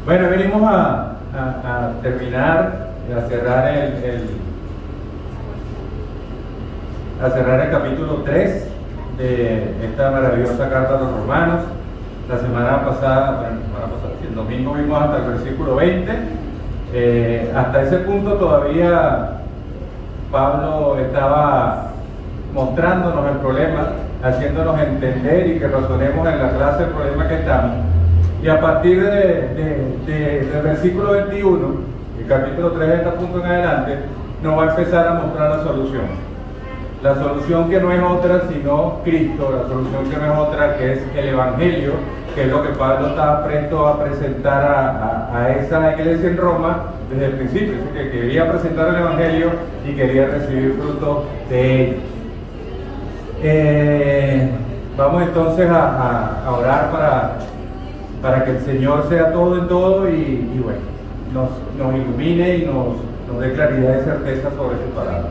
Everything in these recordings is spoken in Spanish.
Bueno, venimos a terminar, a cerrar el capítulo 3 de esta maravillosa carta a los romanos. La semana pasada, sí, el domingo vimos hasta el versículo 20. Hasta ese punto todavía Pablo estaba mostrándonos el problema, haciéndonos entender y que razonemos en la clase el problema que estamos. Y a partir del versículo 21, el capítulo 3 de este punto en adelante, nos va a empezar a mostrar la solución. La solución que no es otra sino Cristo, la solución que no es otra que es el Evangelio, que es lo que Pablo estaba presto a presentar a esa iglesia en Roma desde el principio. Así que quería presentar el Evangelio y quería recibir fruto de él. Vamos entonces a orar para que el Señor sea todo en todo y bueno, nos ilumine y nos dé claridad y certeza sobre su palabra.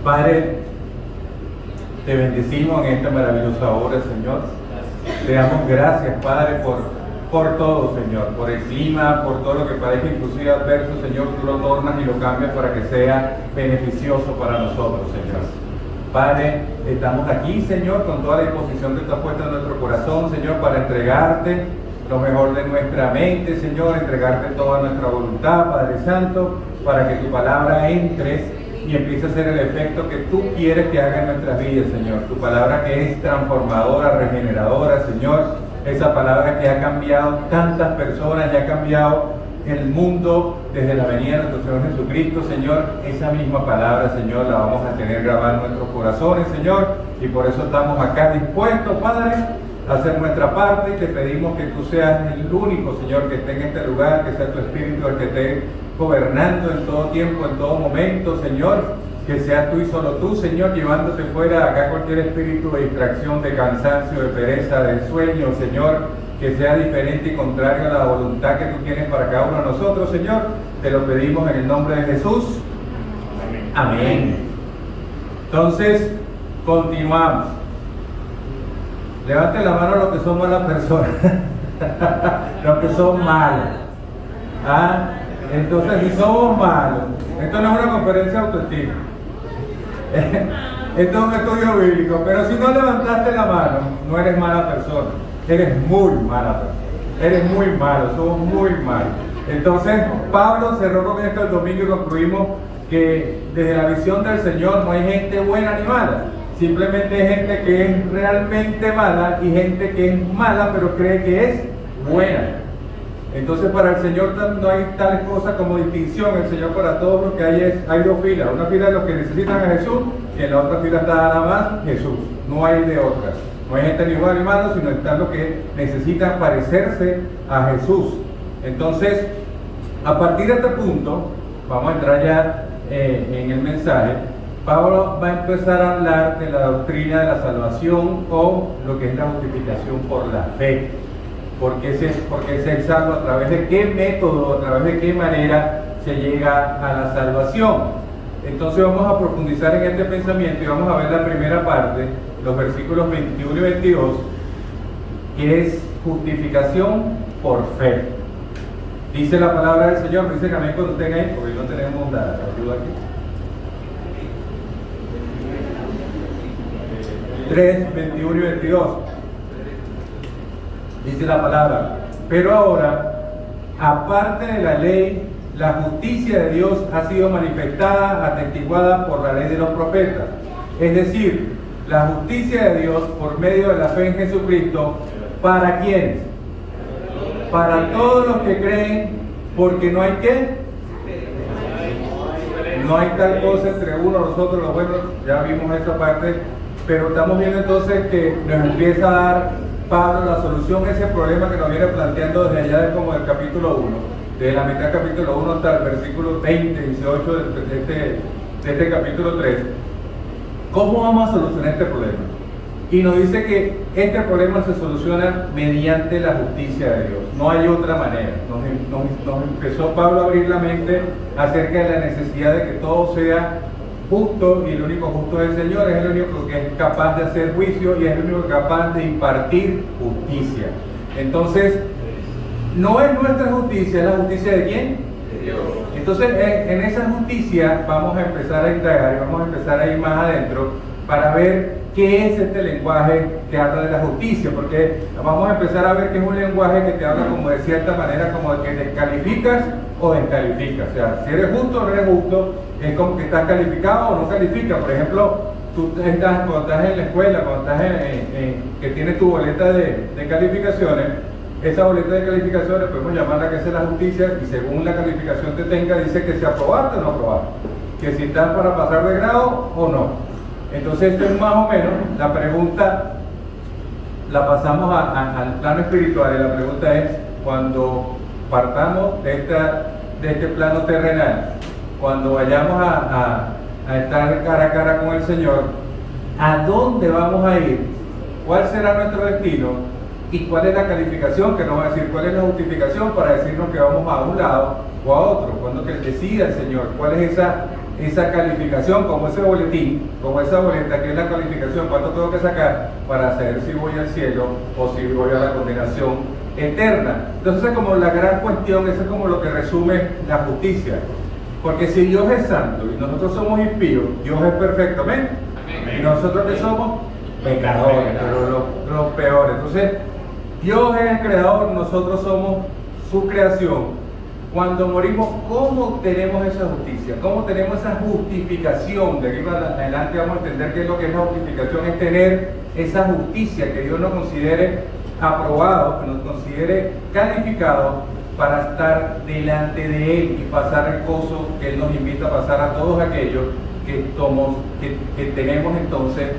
Padre, te bendecimos en esta maravillosa hora, Señor. Te damos gracias, Padre, por todo, Señor, por el clima, por todo lo que parece inclusive adverso, Señor, tú lo tornas y lo cambias para que sea beneficioso para nosotros, Señor. Padre, estamos aquí, Señor, con toda la disposición que tú has puesto en nuestro corazón, Señor, para entregarte lo mejor de nuestra mente, Señor, entregarte toda nuestra voluntad, Padre Santo, para que tu palabra entre y empiece a hacer el efecto que tú quieres que haga en nuestras vidas, Señor. Tu palabra que es transformadora, regeneradora, Señor. Esa palabra que ha cambiado tantas personas y ha cambiado el mundo desde la venida de nuestro Señor Jesucristo, Señor. Esa misma palabra, Señor, la vamos a tener grabada en nuestros corazones, Señor. Y por eso estamos acá dispuestos, Padre, a hacer nuestra parte. Y te pedimos que tú seas el único, Señor, que esté en este lugar, que sea tu Espíritu el que esté gobernando en todo tiempo, en todo momento, Señor, que seas tú y solo tú, Señor, llevándote fuera acá cualquier espíritu de distracción, de cansancio, de pereza, de sueño, Señor, que sea diferente y contrario a la voluntad que tú tienes para cada uno de nosotros, Señor. Te lo pedimos en el nombre de Jesús. Amén. Entonces, continuamos. Levante la mano los que son malas personas, los que son malos. Entonces, si somos malos, esto no es una conferencia de autoestima, esto es un estudio bíblico, pero si no levantaste la mano, no eres mala persona, eres muy mala persona, eres muy malo, somos muy malos. Entonces, Pablo cerró con esto el domingo y concluimos que desde la visión del Señor no hay gente buena ni mala, simplemente hay gente que es realmente mala y gente que es mala pero cree que es buena. Entonces para el Señor no hay tales cosas como distinción. El Señor para todos lo que hay dos filas. Una fila de los que necesitan a Jesús y en la otra fila está nada más Jesús. No hay de otras. No hay gente ni buena ni mala, sino están los que necesitan parecerse a Jesús. Entonces, a partir de este punto, vamos a entrar ya en el mensaje. Pablo va a empezar a hablar de la doctrina de la salvación o lo que es la justificación por la fe. Porque se salva, a través de qué método, a través de qué manera se llega a la salvación. Entonces vamos a profundizar en este pensamiento y vamos a ver la primera parte, los versículos 21 y 22, que es justificación por fe. Dice la palabra del Señor, dice que amén cuando estén ahí, porque no tenemos la ayuda aquí. 3, 21 y 22. Dice la palabra, pero ahora, aparte de la ley, la justicia de Dios ha sido manifestada, atestiguada por la ley de los profetas. Es decir, la justicia de Dios por medio de la fe en Jesucristo, ¿para quiénes? Para todos los que creen, porque no hay ¿qué? No hay tal cosa entre uno, nosotros los buenos, ya vimos esa parte, pero estamos viendo entonces que nos empieza a dar Pablo la solución a ese problema que nos viene planteando desde allá de como del capítulo 1, de la mitad del capítulo 1 hasta el versículo 20, 18 de este capítulo 3. ¿Cómo vamos a solucionar este problema? Y nos dice que este problema se soluciona mediante la justicia de Dios. No hay otra manera. Nos empezó Pablo a abrir la mente acerca de la necesidad de que todo sea justo, y el único justo es el Señor, es el único que es capaz de hacer juicio y es el único capaz de impartir justicia. Entonces, no es nuestra justicia, es la justicia de ¿quién? De Dios. Entonces, en esa justicia vamos a empezar a indagar y vamos a empezar a ir más adentro para ver qué es este lenguaje que habla de la justicia, porque vamos a empezar a ver que es un lenguaje que te habla como de cierta manera, como de que descalificas o descalificas. O sea, si eres justo o no eres justo, es como que estás calificado o no calificas. Por ejemplo, tú estás, cuando estás en la escuela, cuando estás que tienes tu boleta de calificaciones, esa boleta de calificaciones podemos llamarla que es la justicia, y según la calificación que tenga dice que si aprobaste o no aprobaste, que si estás para pasar de grado o no. Entonces esto es más o menos, la pregunta la pasamos al plano espiritual, y la pregunta es, cuando partamos de este plano terrenal, cuando vayamos a estar cara a cara con el Señor, ¿a dónde vamos a ir? ¿Cuál será nuestro destino? ¿Y cuál es la calificación que nos va a decir? ¿Cuál es la justificación para decirnos que vamos a un lado o a otro? Cuando que decida el Señor, ¿cuál es esa calificación, como ese boletín, como esa boleta, que es la calificación, cuánto tengo que sacar para saber si voy al cielo o si voy a la condenación eterna? Entonces esa es como la gran cuestión, eso es como lo que resume la justicia. Porque si Dios es santo y nosotros somos impíos, Dios es perfecto, ¿amén? Y nosotros que somos pecadores, pero los peores. Entonces, Dios es el creador, nosotros somos su creación. Cuando morimos, ¿cómo tenemos esa justicia? ¿Cómo tenemos esa justificación? De aquí para adelante vamos a entender qué es lo que es la justificación, es tener esa justicia, que Dios nos considere aprobado, que nos considere calificado para estar delante de Él y pasar el gozo que Él nos invita a pasar a todos aquellos que tenemos entonces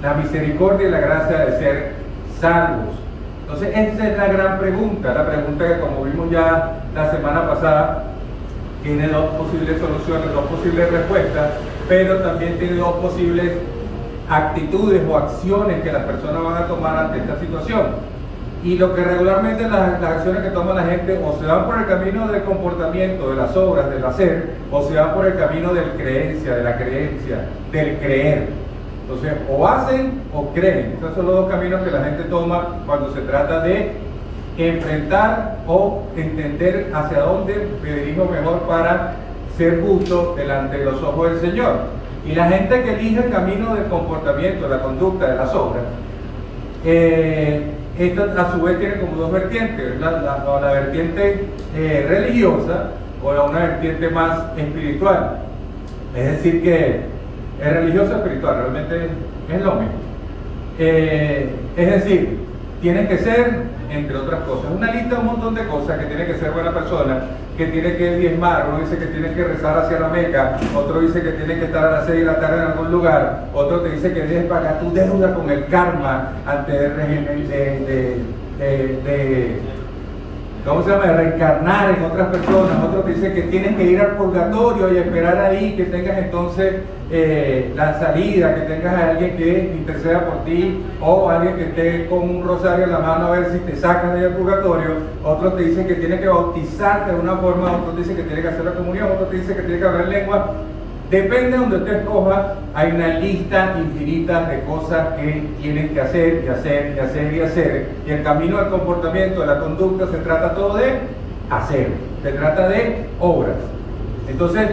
la misericordia y la gracia de ser salvos. Entonces esa es la gran pregunta, la pregunta que, como vimos ya la semana pasada, tiene dos posibles soluciones, dos posibles respuestas, pero también tiene dos posibles actitudes o acciones que las personas van a tomar ante esta situación. Y lo que regularmente las acciones que toma la gente, o se van por el camino del comportamiento, de las obras, del hacer, o se van por el camino de la creencia, del creer. Entonces, o hacen o creen. Esos son los dos caminos que la gente toma cuando se trata de enfrentar o entender hacia dónde me dirijo mejor para ser justo delante de los ojos del Señor. Y la gente que elige el camino del comportamiento, de la conducta, de las obras, esta a su vez tiene como dos vertientes, la vertiente religiosa o una vertiente más espiritual. Es decir que es religioso espiritual, realmente es lo mismo. Es decir, tiene que ser, entre otras cosas, una lista de un montón de cosas, que tiene que ser buena persona, que tiene que diezmar, uno dice que tiene que rezar hacia la Meca, otro dice que tiene que estar a las 6 de la tarde en algún lugar, otro te dice que debes pagar tu deuda con el karma antes ¿cómo se llama? De reencarnar en otras personas. Otro te dice que tienes que ir al purgatorio y esperar ahí que tengas entonces la salida, que tengas a alguien que interceda por ti, o alguien que esté con un rosario en la mano a ver si te sacan de ahí al purgatorio. Otro te dice que tienes que bautizarte de una forma, otro te dice que tienes que hacer la comunión, otro te dice que tienes que hablar lengua. Depende de donde usted escoja, hay una lista infinita de cosas que tienen que hacer y hacer y hacer y hacer. Y el camino del comportamiento, de la conducta, se trata todo de hacer, se trata de obras. Entonces,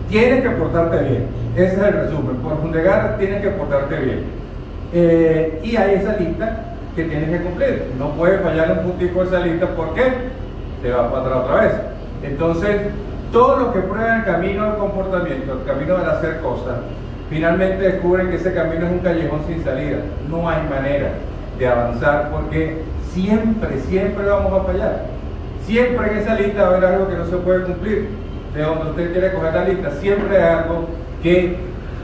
tienes que portarte bien. Ese es el resumen. Por fundegar, tienes que portarte bien. Y hay esa lista que tienes que cumplir. No puedes fallar un puntico de esa lista porque te vas para atrás otra vez. Entonces, todos los que prueban el camino del comportamiento, el camino del hacer cosas, finalmente descubren que ese camino es un callejón sin salida. No hay manera de avanzar porque siempre vamos a fallar. Siempre en esa lista va a haber algo que no se puede cumplir. De donde usted quiere coger la lista, siempre hay algo que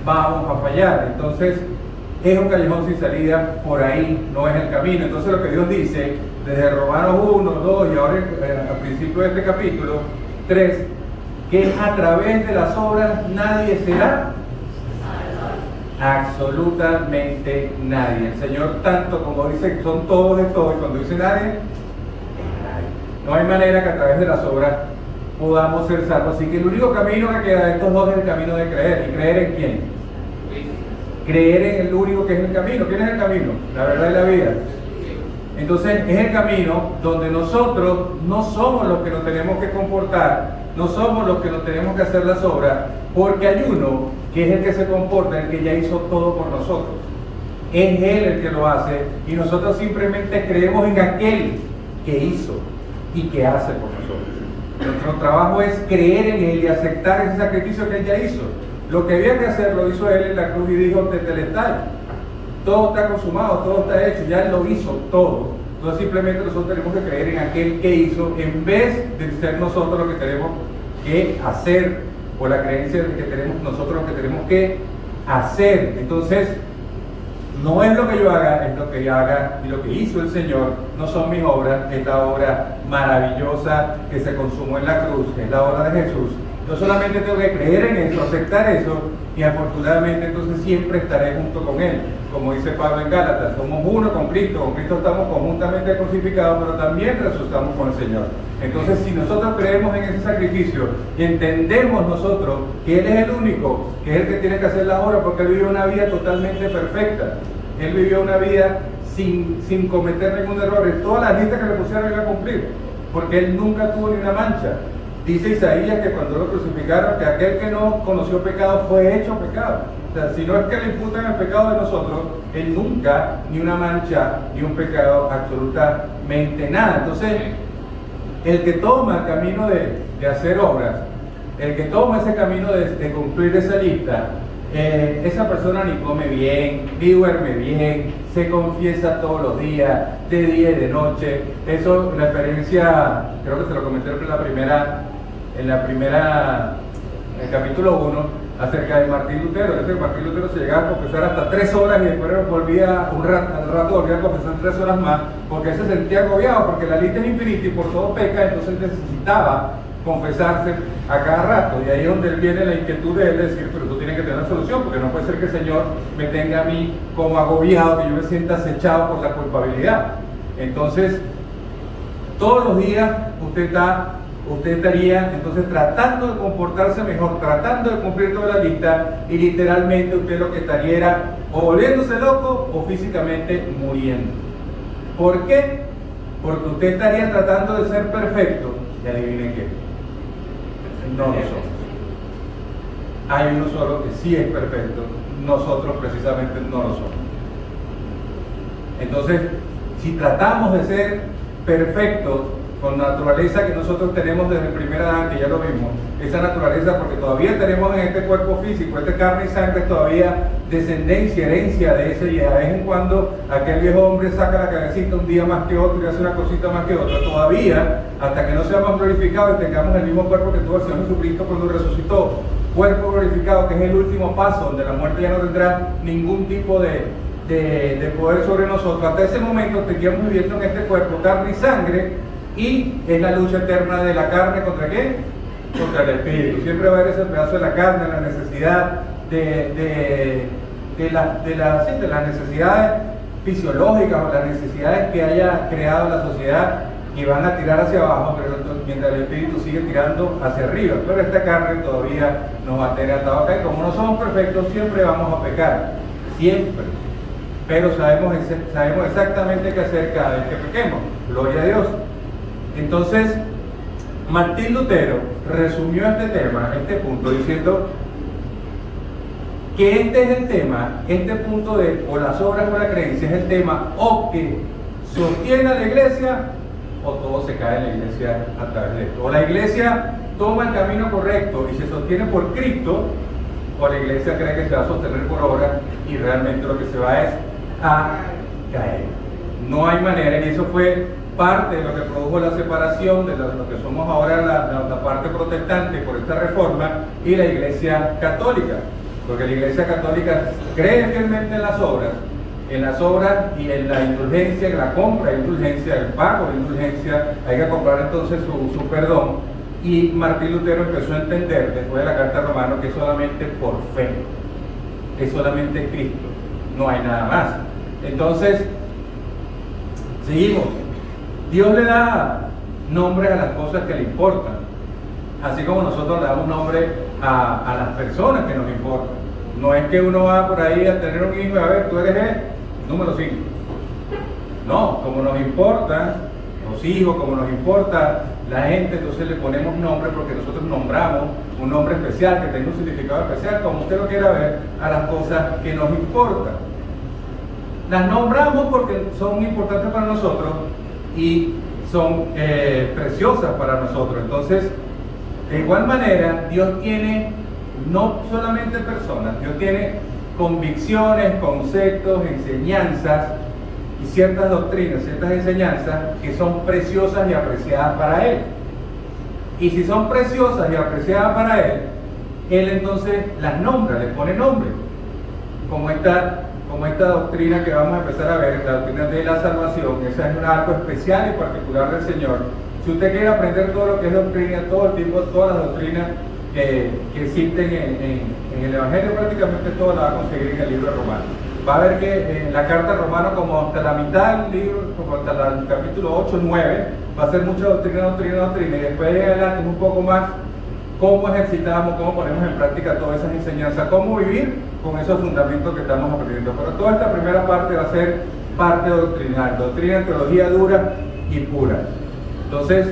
vamos a fallar. Entonces, es un callejón sin salida, por ahí no es el camino. Entonces, lo que Dios dice, desde Romanos 1, 2 y ahora al principio de este capítulo 3, que a través de las obras nadie será, absolutamente nadie. El Señor, tanto como dice que son todos de todo, y cuando dice nadie, es nadie. No hay manera que a través de las obras podamos ser salvos. Así que el único camino que queda de estos dos es el camino de creer. ¿Y creer en quién? Creer en el único que es el camino. ¿Quién es el camino? La verdad y la vida. Entonces es el camino donde nosotros no somos los que nos tenemos que comportar, no somos los que nos tenemos que hacer las obras, porque hay uno que es el que se comporta, el que ya hizo todo por nosotros. Es Él el que lo hace y nosotros simplemente creemos en aquel que hizo y que hace por nosotros. Nuestro trabajo es creer en Él y aceptar ese sacrificio que Él ya hizo. Lo que había que hacer lo hizo Él en la cruz y dijo: tetelestai. Todo está consumado, todo está hecho, ya Él lo hizo todo. Entonces simplemente nosotros tenemos que creer en aquel que hizo, en vez de ser nosotros lo que tenemos que hacer, o la creencia de que tenemos nosotros lo que tenemos que hacer. Entonces, no es lo que yo haga, es lo que yo haga, y lo que hizo el Señor no son mis obras, es la obra maravillosa que se consumó en la cruz, es la obra de Jesús. Yo solamente tengo que creer en eso, aceptar eso, y afortunadamente entonces siempre estaré junto con Él. Como dice Pablo en Gálatas, somos uno con Cristo estamos conjuntamente crucificados, pero también resucitamos con el Señor. Entonces, si nosotros creemos en ese sacrificio y entendemos nosotros que Él es el único, que es el que tiene que hacer la obra, porque Él vivió una vida totalmente perfecta, Él vivió una vida sin cometer ningún error, en todas las listas que le pusieron Él iba a cumplir, porque Él nunca tuvo ni una mancha. Dice Isaías que cuando lo crucificaron, que aquel que no conoció pecado fue hecho pecado. O sea, si no es que le imputan el pecado de nosotros, Él nunca, ni una mancha, ni un pecado, absolutamente nada. Entonces, el que toma el camino de hacer obras, el que toma ese camino de cumplir esa lista, esa persona ni come bien, ni duerme bien, se confiesa todos los días, de día y de noche. Eso, la experiencia, creo que se lo comenté en el capítulo 1, acerca de Martín Lutero. Es decir, Martín Lutero se llegaba a confesar hasta 3 horas y después volvía al rato volvía a confesar 3 horas más, porque él se sentía agobiado, porque la lista es infinita y por todo peca, entonces necesitaba confesarse a cada rato. Y ahí es donde él viene la inquietud de él de decir: pero tú tienes que tener una solución, porque no puede ser que el Señor me tenga a mí como agobiado, que yo me sienta acechado por la culpabilidad. Entonces, todos los días usted estaría entonces tratando de comportarse mejor, tratando de cumplir toda la lista, y literalmente usted lo que estaría era o volviéndose loco o físicamente muriendo. ¿Por qué? Porque usted estaría tratando de ser perfecto, y adivinen qué, no lo somos. Hay uno solo que sí es perfecto, nosotros precisamente no lo somos. Entonces, si tratamos de ser perfectos con la naturaleza que nosotros tenemos desde el primer Adán, que ya lo vimos, esa naturaleza, porque todavía tenemos en este cuerpo físico, esta carne y sangre, todavía descendencia, herencia de ese, y de vez en cuando aquel viejo hombre saca la cabecita un día más que otro y hace una cosita más que otra. Todavía, hasta que no seamos glorificados y tengamos el mismo cuerpo que tuvo el Señor Jesucristo cuando resucitó, cuerpo glorificado, que es el último paso, donde la muerte ya no tendrá ningún tipo de poder sobre nosotros. Hasta ese momento seguimos viviendo en este cuerpo, carne y sangre, y es la lucha eterna de la carne ¿contra qué? Contra el espíritu. Siempre va a haber ese pedazo de la carne, la necesidad de las necesidades fisiológicas o las necesidades que haya creado la sociedad, que van a tirar hacia abajo, pero mientras el espíritu sigue tirando hacia arriba. Pero esta carne todavía nos va a tener atado acá, y como no somos perfectos, siempre vamos a pecar, siempre. Pero sabemos exactamente qué hacer cada vez que pequemos. Gloria a Dios. Entonces, Martín Lutero resumió este tema, este punto, diciendo que este es el tema, este punto de o las obras o la creencia es el tema o que sostiene a la iglesia, o todo se cae en la iglesia a través de esto. O la iglesia toma el camino correcto y se sostiene por Cristo, o la iglesia cree que se va a sostener por obras y realmente lo que se va es a caer. No hay manera, y eso fue parte de lo que produjo la separación de lo que somos ahora la parte protestante por esta reforma y la iglesia católica, porque la iglesia católica cree fielmente en las obras y en la indulgencia, en la compra de indulgencia, el pago de indulgencia. Hay que comprar entonces su perdón, y Martín Lutero empezó a entender después de la carta romana que es solamente por fe, es solamente Cristo, no hay nada más. Entonces, seguimos. Dios le da nombres a las cosas que le importan. así como nosotros le damos nombre a las personas que nos importan. No es que uno va por ahí a tener un hijo y a ver, tú eres el número 5. No, como nos importan los hijos, como nos importa la gente, entonces le ponemos nombre porque nosotros nombramos un nombre especial que tenga un significado especial, como usted lo quiera ver, a las cosas que nos importan. Las nombramos porque son importantes para nosotros y son preciosas para nosotros. Entonces, de igual manera, Dios tiene no solamente personas, Dios tiene convicciones, conceptos, enseñanzas y ciertas doctrinas, ciertas enseñanzas que son preciosas y apreciadas para Él. Y si son preciosas y apreciadas para Él, Él entonces las nombra, les pone nombre. Como esta doctrina que vamos a empezar a ver, la doctrina de la salvación, esa es algo especial y particular del Señor. Si usted quiere aprender todo lo que es doctrina, todo el tiempo, todas las doctrinas que existen en el Evangelio, prácticamente todo la va a conseguir en el libro de Romanos. Va a ver que en la carta de Romanos, como hasta la mitad del libro, como hasta el capítulo 8 o 9, va a ser mucha doctrina, y después de adelante un poco más cómo ejercitamos, cómo ponemos en práctica todas esas enseñanzas, cómo vivir con esos fundamentos que estamos aprendiendo. Pero toda esta primera parte va a ser parte doctrinal, doctrina, teología dura y pura. Entonces,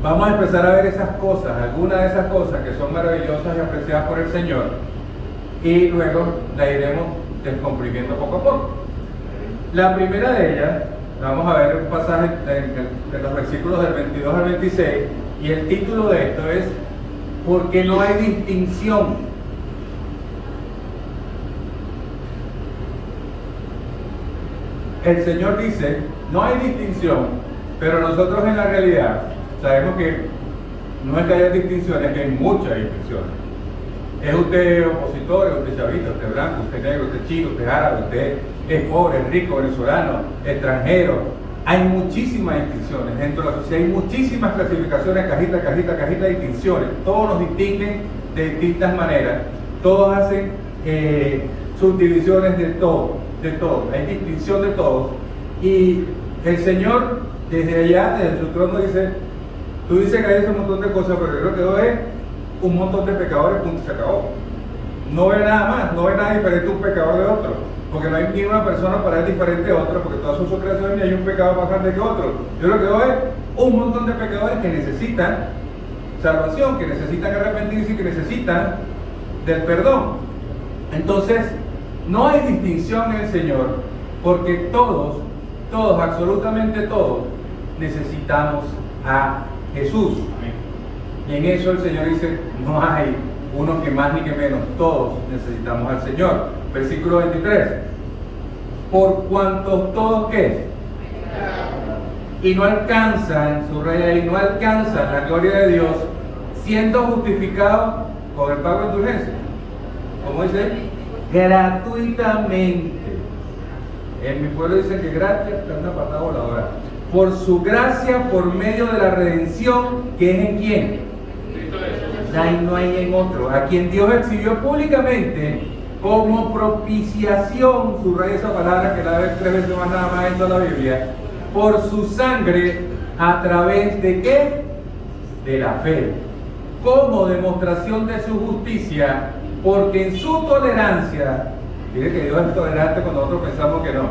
vamos a empezar a ver esas cosas, algunas de esas cosas que son maravillosas y apreciadas por el Señor, y luego la iremos descomprimiendo poco a poco. La primera de ellas, vamos a ver un pasaje de los versículos del 22 al 26, y el título de esto es porque no hay distinción. El Señor dice, no hay distinción, pero nosotros en la realidad sabemos que no es que haya distinciones, que hay muchas distinciones. Es usted opositor, es usted chavista, usted blanco, usted negro, usted chino, usted árabe, usted es pobre, es rico, venezolano, extranjero. Hay muchísimas distinciones. Dentro de la sociedad hay muchísimas clasificaciones, cajita de distinciones. Todos nos distinguen de distintas maneras. Todos hacen subdivisiones de todo. Hay distinción de todo. Y el Señor, desde allá, desde su trono, dice, tú dices que hay ese montón de cosas, pero yo lo que veo es un montón de pecadores, punto, se acabó. No ve nada más, no ve nada diferente un pecador de otro, porque no hay ni una persona para él diferente a otra, porque todas son sus creaciones y hay un pecado más grande que otro. Yo lo que veo es un montón de pecadores que necesitan salvación, que necesitan arrepentirse y que necesitan del perdón. Entonces, no hay distinción en el Señor, porque todos, absolutamente todos, necesitamos a Jesús. Y en eso el Señor dice, no hay uno que más ni que menos, todos necesitamos al Señor. Versículo 23. Por cuantos todos, ¿qué? Y no alcanzan, subraya ahí, no alcanzan la gloria de Dios, siendo justificados con el pago de indulgencia. ¿Cómo dice? Gratuitamente. En mi pueblo dicen que gracia es una patada voladora. Por su gracia, por medio de la redención, que es en quién. No hay en otro. A quien Dios exhibió públicamente como propiciación, subraya esa palabra que la ve 3 veces más nada más en toda la Biblia, por su sangre, a través de ¿qué? De la fe, como demostración de su justicia, porque en su tolerancia, mire que Dios es tolerante cuando nosotros pensamos que no,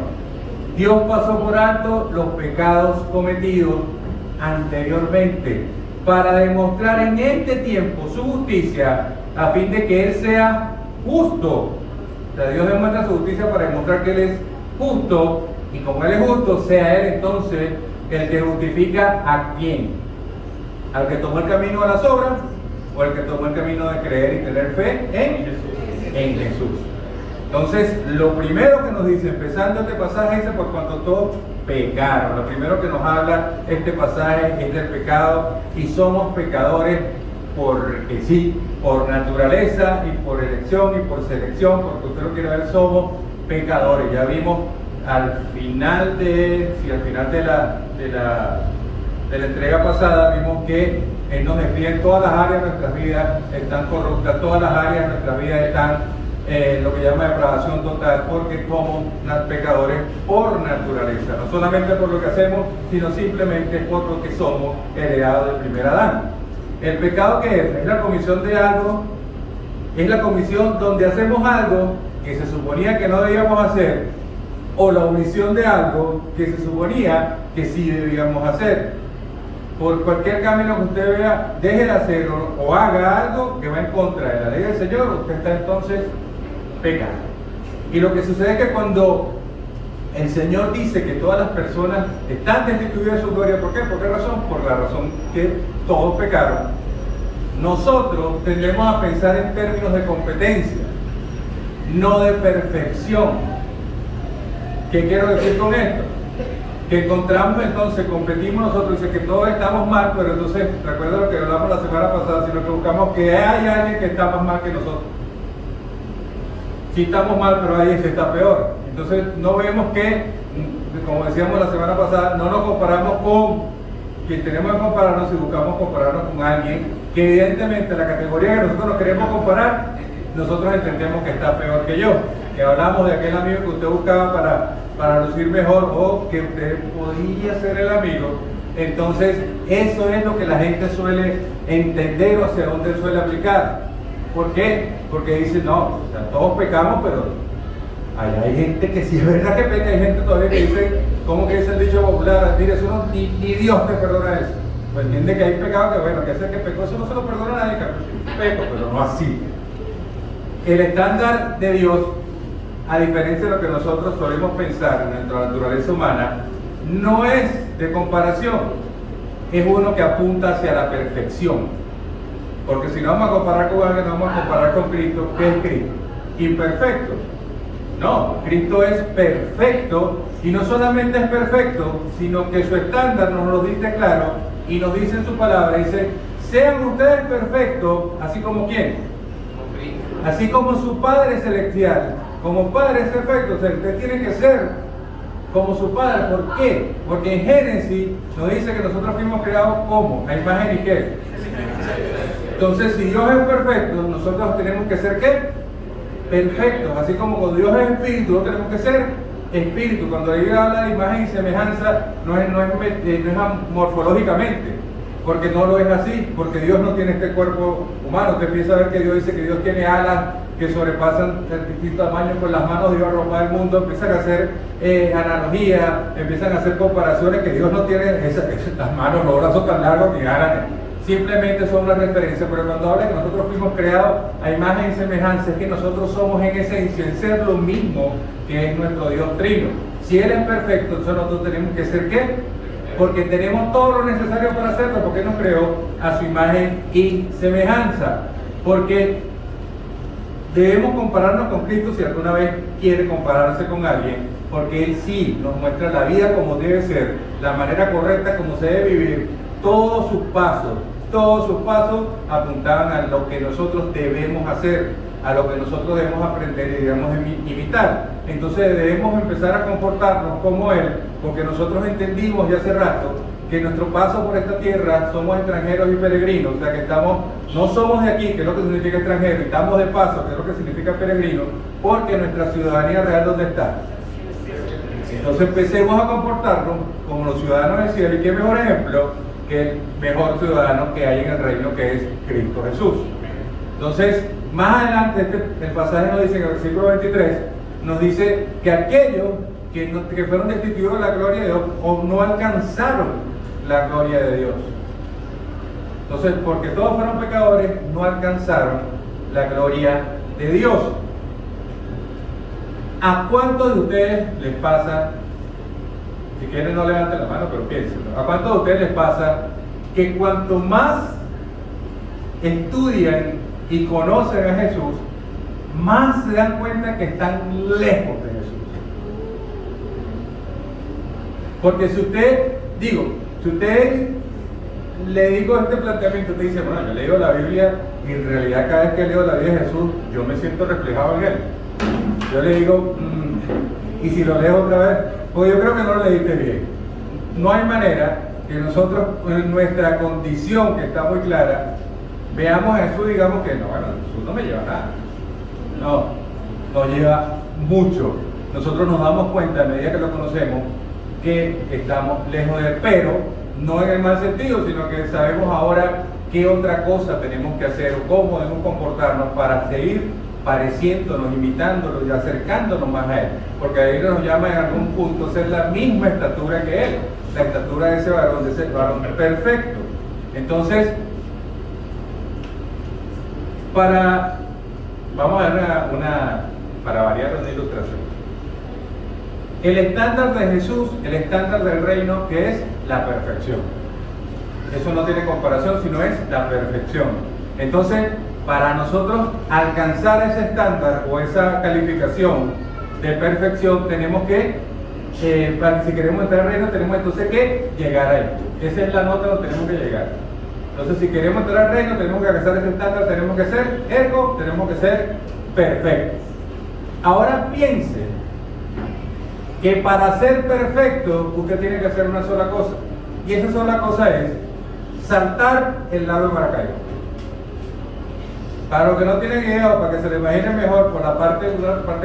Dios pasó por alto los pecados cometidos anteriormente, para demostrar en este tiempo su justicia, a fin de que Él sea justo. O sea, Dios demuestra su justicia para demostrar que Él es justo, y como Él es justo, sea Él entonces el que justifica ¿a quién? ¿Al que tomó el camino a las obras o al que tomó el camino de creer y tener fe en Jesús? Entonces, lo primero que nos dice, empezando este pasaje, dice, por cuanto todos pecaron. Lo primero que nos habla este pasaje es del pecado, y somos pecadores porque sí, por naturaleza y por elección y por selección, porque usted lo quiere ver, somos pecadores. Ya vimos al final de la entrega pasada, vimos que Él nos desvía en todas las áreas de nuestras vidas, están corruptas, todas las áreas de nuestras vidas están lo que llama depravación total, porque somos pecadores por naturaleza, no solamente por lo que hacemos, sino simplemente por lo que somos heredados del primer Adán. ¿El pecado qué es? Es la comisión de algo, es la comisión donde hacemos algo que se suponía que no debíamos hacer, o la omisión de algo que se suponía que sí debíamos hacer. Por cualquier camino que usted vea, deje de hacer o haga algo que va en contra de la ley del Señor, usted está entonces pecando. Y lo que sucede es que cuando el Señor dice que todas las personas están destituidas de su gloria, ¿por qué? ¿Por qué razón? Por la razón que todos pecaron. Nosotros tendemos a pensar en términos de competencia, no de perfección. ¿Qué quiero decir con esto? Que encontramos entonces, competimos nosotros, dice que todos estamos mal, pero entonces, recuerda lo que hablamos la semana pasada, sino que buscamos que hay alguien que está más mal que nosotros. Sí estamos mal, pero ahí se está peor. Entonces no vemos que, como decíamos la semana pasada, no nos comparamos con quien tenemos que compararnos y buscamos compararnos con alguien que evidentemente la categoría que nosotros nos queremos comparar, nosotros entendemos que está peor que yo. Que hablamos de aquel amigo que usted buscaba para lucir mejor o que usted podría ser el amigo. Entonces eso es lo que la gente suele entender o hacia dónde suele aplicar. ¿Por qué? Porque dicen, no, o sea, todos pecamos, pero hay gente que sí es verdad que peca, hay gente todavía que dice, ¿cómo que dice el dicho popular? Mire, eso no, ni Dios te perdona eso. Pues entiende que hay pecado que bueno, que ese que pecó, eso no se lo perdona a nadie, peco, pero no así. El estándar de Dios, a diferencia de lo que nosotros solemos pensar en nuestra naturaleza humana, no es de comparación, es uno que apunta hacia la perfección. Porque si no vamos a comparar con alguien, no vamos a comparar con Cristo. ¿Qué es Cristo? Imperfecto. No, Cristo es perfecto y no solamente es perfecto, sino que su estándar nos lo dice claro y nos dice en su palabra, dice, sean ustedes perfectos, así como ¿quién? Así como su Padre Celestial. Como Padre es perfecto, o sea, usted tiene que ser como su Padre. ¿Por qué? Porque en Génesis nos dice que nosotros fuimos creados como, a imagen y qué. Entonces, si Dios es perfecto, nosotros tenemos que ser ¿qué? Perfectos. Así como cuando Dios es espíritu, nosotros tenemos que ser espíritu. Cuando la Biblia habla de imagen y semejanza, no es morfológicamente, porque no lo es así, porque Dios no tiene este cuerpo humano. Usted empieza a ver que Dios dice que Dios tiene alas que sobrepasan el distinto tamaño, con las manos Dios arropa el mundo, empiezan a hacer analogías, empiezan a hacer comparaciones que Dios no tiene las manos, los brazos tan largos ni alas. Simplemente son una referencia, pero cuando habla que nosotros fuimos creados a imagen y semejanza, es que nosotros somos en esencia, en ser lo mismo que es nuestro Dios trino. Si Él es perfecto, entonces nosotros tenemos que ser ¿qué? Porque tenemos todo lo necesario para hacerlo, porque Él nos creó a su imagen y semejanza. Porque debemos compararnos con Cristo si alguna vez quiere compararse con alguien, porque Él sí nos muestra la vida como debe ser, la manera correcta como se debe vivir, todos sus pasos apuntaban a lo que nosotros debemos hacer, a lo que nosotros debemos aprender y debemos imitar. Entonces debemos empezar a comportarnos como Él, porque nosotros entendimos ya hace rato que nuestro paso por esta tierra somos extranjeros y peregrinos, o sea que no somos de aquí, que es lo que significa extranjero, y estamos de paso, que es lo que significa peregrino, porque nuestra ciudadanía real, ¿dónde está? Entonces empecemos a comportarnos como los ciudadanos del cielo, y qué mejor ejemplo que el mejor ciudadano que hay en el reino, que es Cristo Jesús. Entonces, más adelante, el pasaje nos dice, en el versículo 23, nos dice que aquellos que fueron destituidos de la gloria de Dios o no alcanzaron la gloria de Dios. Entonces, porque todos fueron pecadores, no alcanzaron la gloria de Dios. ¿A cuántos de ustedes les pasa? Si quieren no levanten la mano, pero piénsenlo. ¿A cuántos de ustedes les pasa que cuanto más estudian y conocen a Jesús, más se dan cuenta que están lejos de Jesús? Porque si usted le digo este planteamiento, usted dice, bueno, yo leo la Biblia y en realidad cada vez que leo la Biblia de Jesús, yo me siento reflejado en Él. Yo le digo, y si lo leo otra vez, pues yo creo que no lo leíste bien. No hay manera que nosotros, en nuestra condición, que está muy clara, veamos a Jesús y digamos que no, bueno, Jesús no me lleva nada. No, nos lleva mucho. Nosotros nos damos cuenta a medida que lo conocemos que estamos lejos de Él, pero no en el mal sentido, sino que sabemos ahora qué otra cosa tenemos que hacer o cómo debemos comportarnos para seguir pareciéndonos, imitándonos y acercándonos más a Él. Porque ahí nos llama en algún punto a ser la misma estatura que Él, la estatura de ese varón perfecto. Entonces, vamos a ver para variar una ilustración. El estándar de Jesús, el estándar del reino, que es la perfección. Eso no tiene comparación, sino es la perfección. Entonces, para nosotros alcanzar ese estándar o esa calificación de perfección, tenemos que, si queremos entrar al reino, tenemos entonces que llegar ahí. Esa es la nota donde tenemos que llegar. Entonces, si queremos entrar al reino, tenemos que alcanzar ese estándar, tenemos que ser tenemos que ser perfectos. Ahora piense que para ser perfecto, usted tiene que hacer una sola cosa. Y esa sola cosa es saltar el lago de Maracaibo. Para los que no tienen idea, para que se lo imaginen mejor, por una parte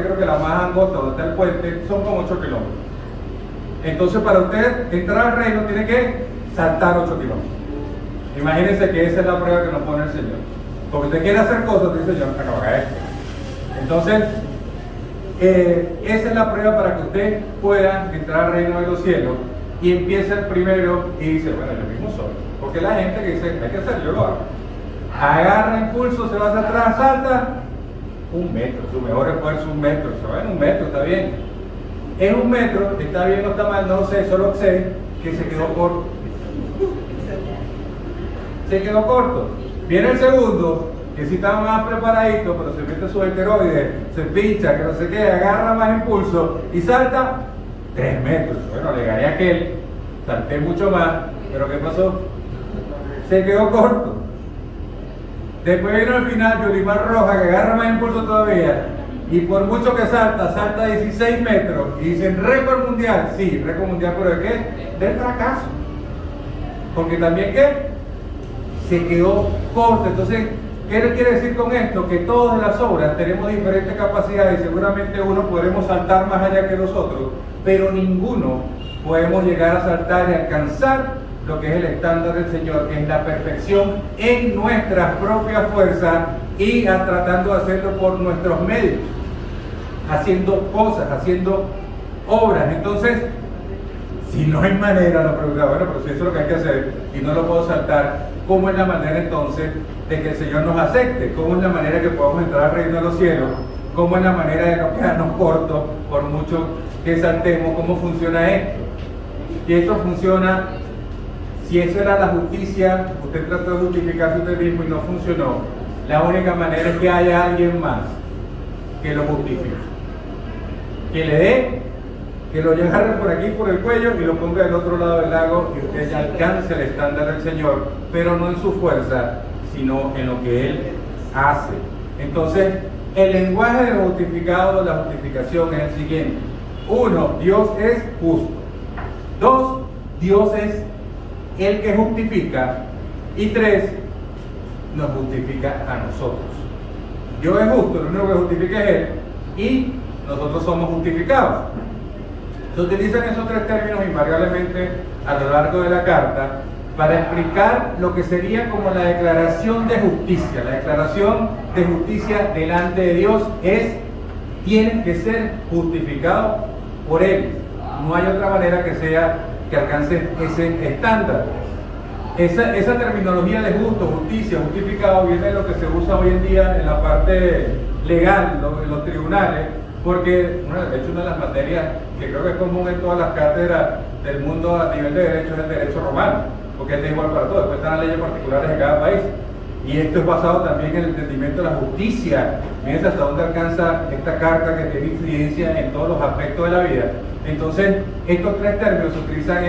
creo que la más angosta, donde está el puente, son como 8 kilómetros. Entonces, para usted entrar al reino, tiene que saltar 8 kilómetros. Imagínense que esa es la prueba que nos pone el Señor. Porque usted quiere hacer cosas, dice Señor, acaba esto. Entonces, esa es la prueba para que usted pueda entrar al reino de los cielos y empieza el primero y dice, bueno, yo mismo soy. Porque la gente que dice, hay que hacer, yo lo hago. Agarra impulso, se va hacia atrás, salta 1 metro, su mejor esfuerzo 1 metro, se va en 1 metro, está bien. En 1 metro, está bien o está mal, no lo sé, solo sé que se quedó corto. Se quedó corto. Viene el segundo, que sí está más preparadito, pero se mete sus esteroides, se pincha, que no sé qué, agarra más impulso y salta 3 metros. Bueno, le gané a aquel, salté mucho más, pero ¿qué pasó? Se quedó corto. Después vino al final Yolimar Roja, que agarra más impulso todavía, y por mucho que salta 16 metros, y dicen récord mundial. Sí, récord mundial, pero ¿de qué? Del fracaso. Porque también, ¿qué? Se quedó corto. Entonces, ¿qué quiere decir con esto? Que todos en las obras tenemos diferentes capacidades y seguramente unos podremos saltar más allá que los otros, pero ninguno podemos llegar a saltar y alcanzar lo que es el estándar del Señor, que es la perfección en nuestras propias fuerzas y tratando de hacerlo por nuestros medios, haciendo cosas, haciendo obras. Entonces, si no hay manera, la pregunta, bueno, pero si eso es lo que hay que hacer y no lo puedo saltar, ¿cómo es la manera entonces de que el Señor nos acepte? ¿Cómo es la manera que podamos entrar al reino de los cielos? ¿Cómo es la manera de no quedarnos cortos por mucho que saltemos? ¿Cómo funciona esto? Y esto funciona, si eso era la justicia, usted trató de justificarse usted mismo y no funcionó, la única manera es que haya alguien más que lo justifique, que le dé, que lo agarre por aquí, por el cuello y lo ponga del otro lado del lago y usted ya alcance el estándar del Señor, pero no en su fuerza, sino en lo que Él hace. Entonces, el lenguaje de justificado, la justificación es el siguiente. 1, Dios es justo. 2, Dios es el que justifica. Y 3, nos justifica a nosotros. Dios es justo, lo único que justifica es Él y nosotros somos justificados. Se utilizan esos 3 términos invariablemente a lo largo de la carta para explicar lo que sería como la declaración de justicia. La declaración de justicia delante de Dios es: tienes que ser justificado por Él. No hay otra manera que alcance ese estándar. Esa terminología de justo, justicia, justificado viene de lo que se usa hoy en día en la parte legal, en los tribunales, porque de hecho una de las materias que creo que es común en todas las cátedras del mundo a nivel de derecho es el derecho romano, porque es igual para todos. Después están las leyes particulares de cada país. Y esto es basado también en el entendimiento de la justicia. Fíjense hasta dónde alcanza esta carta que tiene incidencia en todos los aspectos de la vida. Entonces, estos 3 términos se utilizan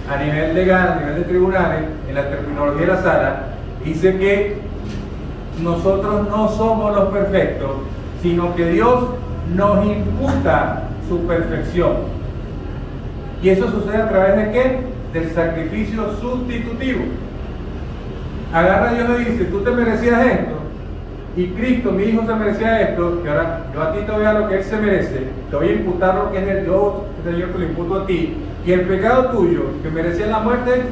a nivel legal, a nivel de tribunales, en la terminología de la sala. Dice que nosotros no somos los perfectos, sino que Dios nos imputa su perfección. ¿Y eso sucede a través de qué? Del sacrificio sustitutivo. Agarra a Dios y dice: tú te merecías esto, y Cristo, mi hijo, se merecía esto, y ahora yo a ti te voy a dar lo que Él se merece, te voy a imputar lo que es el yo, Señor, te lo imputo a ti, y el pecado tuyo, que merecía la muerte,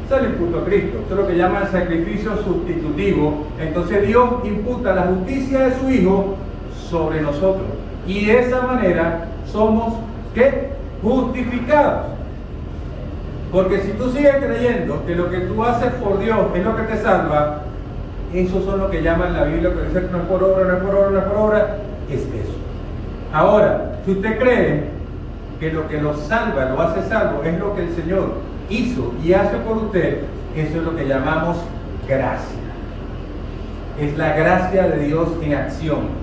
Se le imputó a Cristo. Eso es lo que llaman sacrificio sustitutivo. Entonces Dios imputa la justicia de su Hijo sobre nosotros. Y de esa manera somos, ¿qué? Justificados. Porque si tú sigues creyendo que lo que tú haces por Dios es lo que te salva, esos son lo que llaman la Biblia, que dice que no es por obra, no es por obra, no es por obra, es eso. Ahora, si usted cree que lo que lo salva, lo hace salvo, es lo que el Señor hizo y hace por usted, eso es lo que llamamos gracia. Es la gracia de Dios en acción.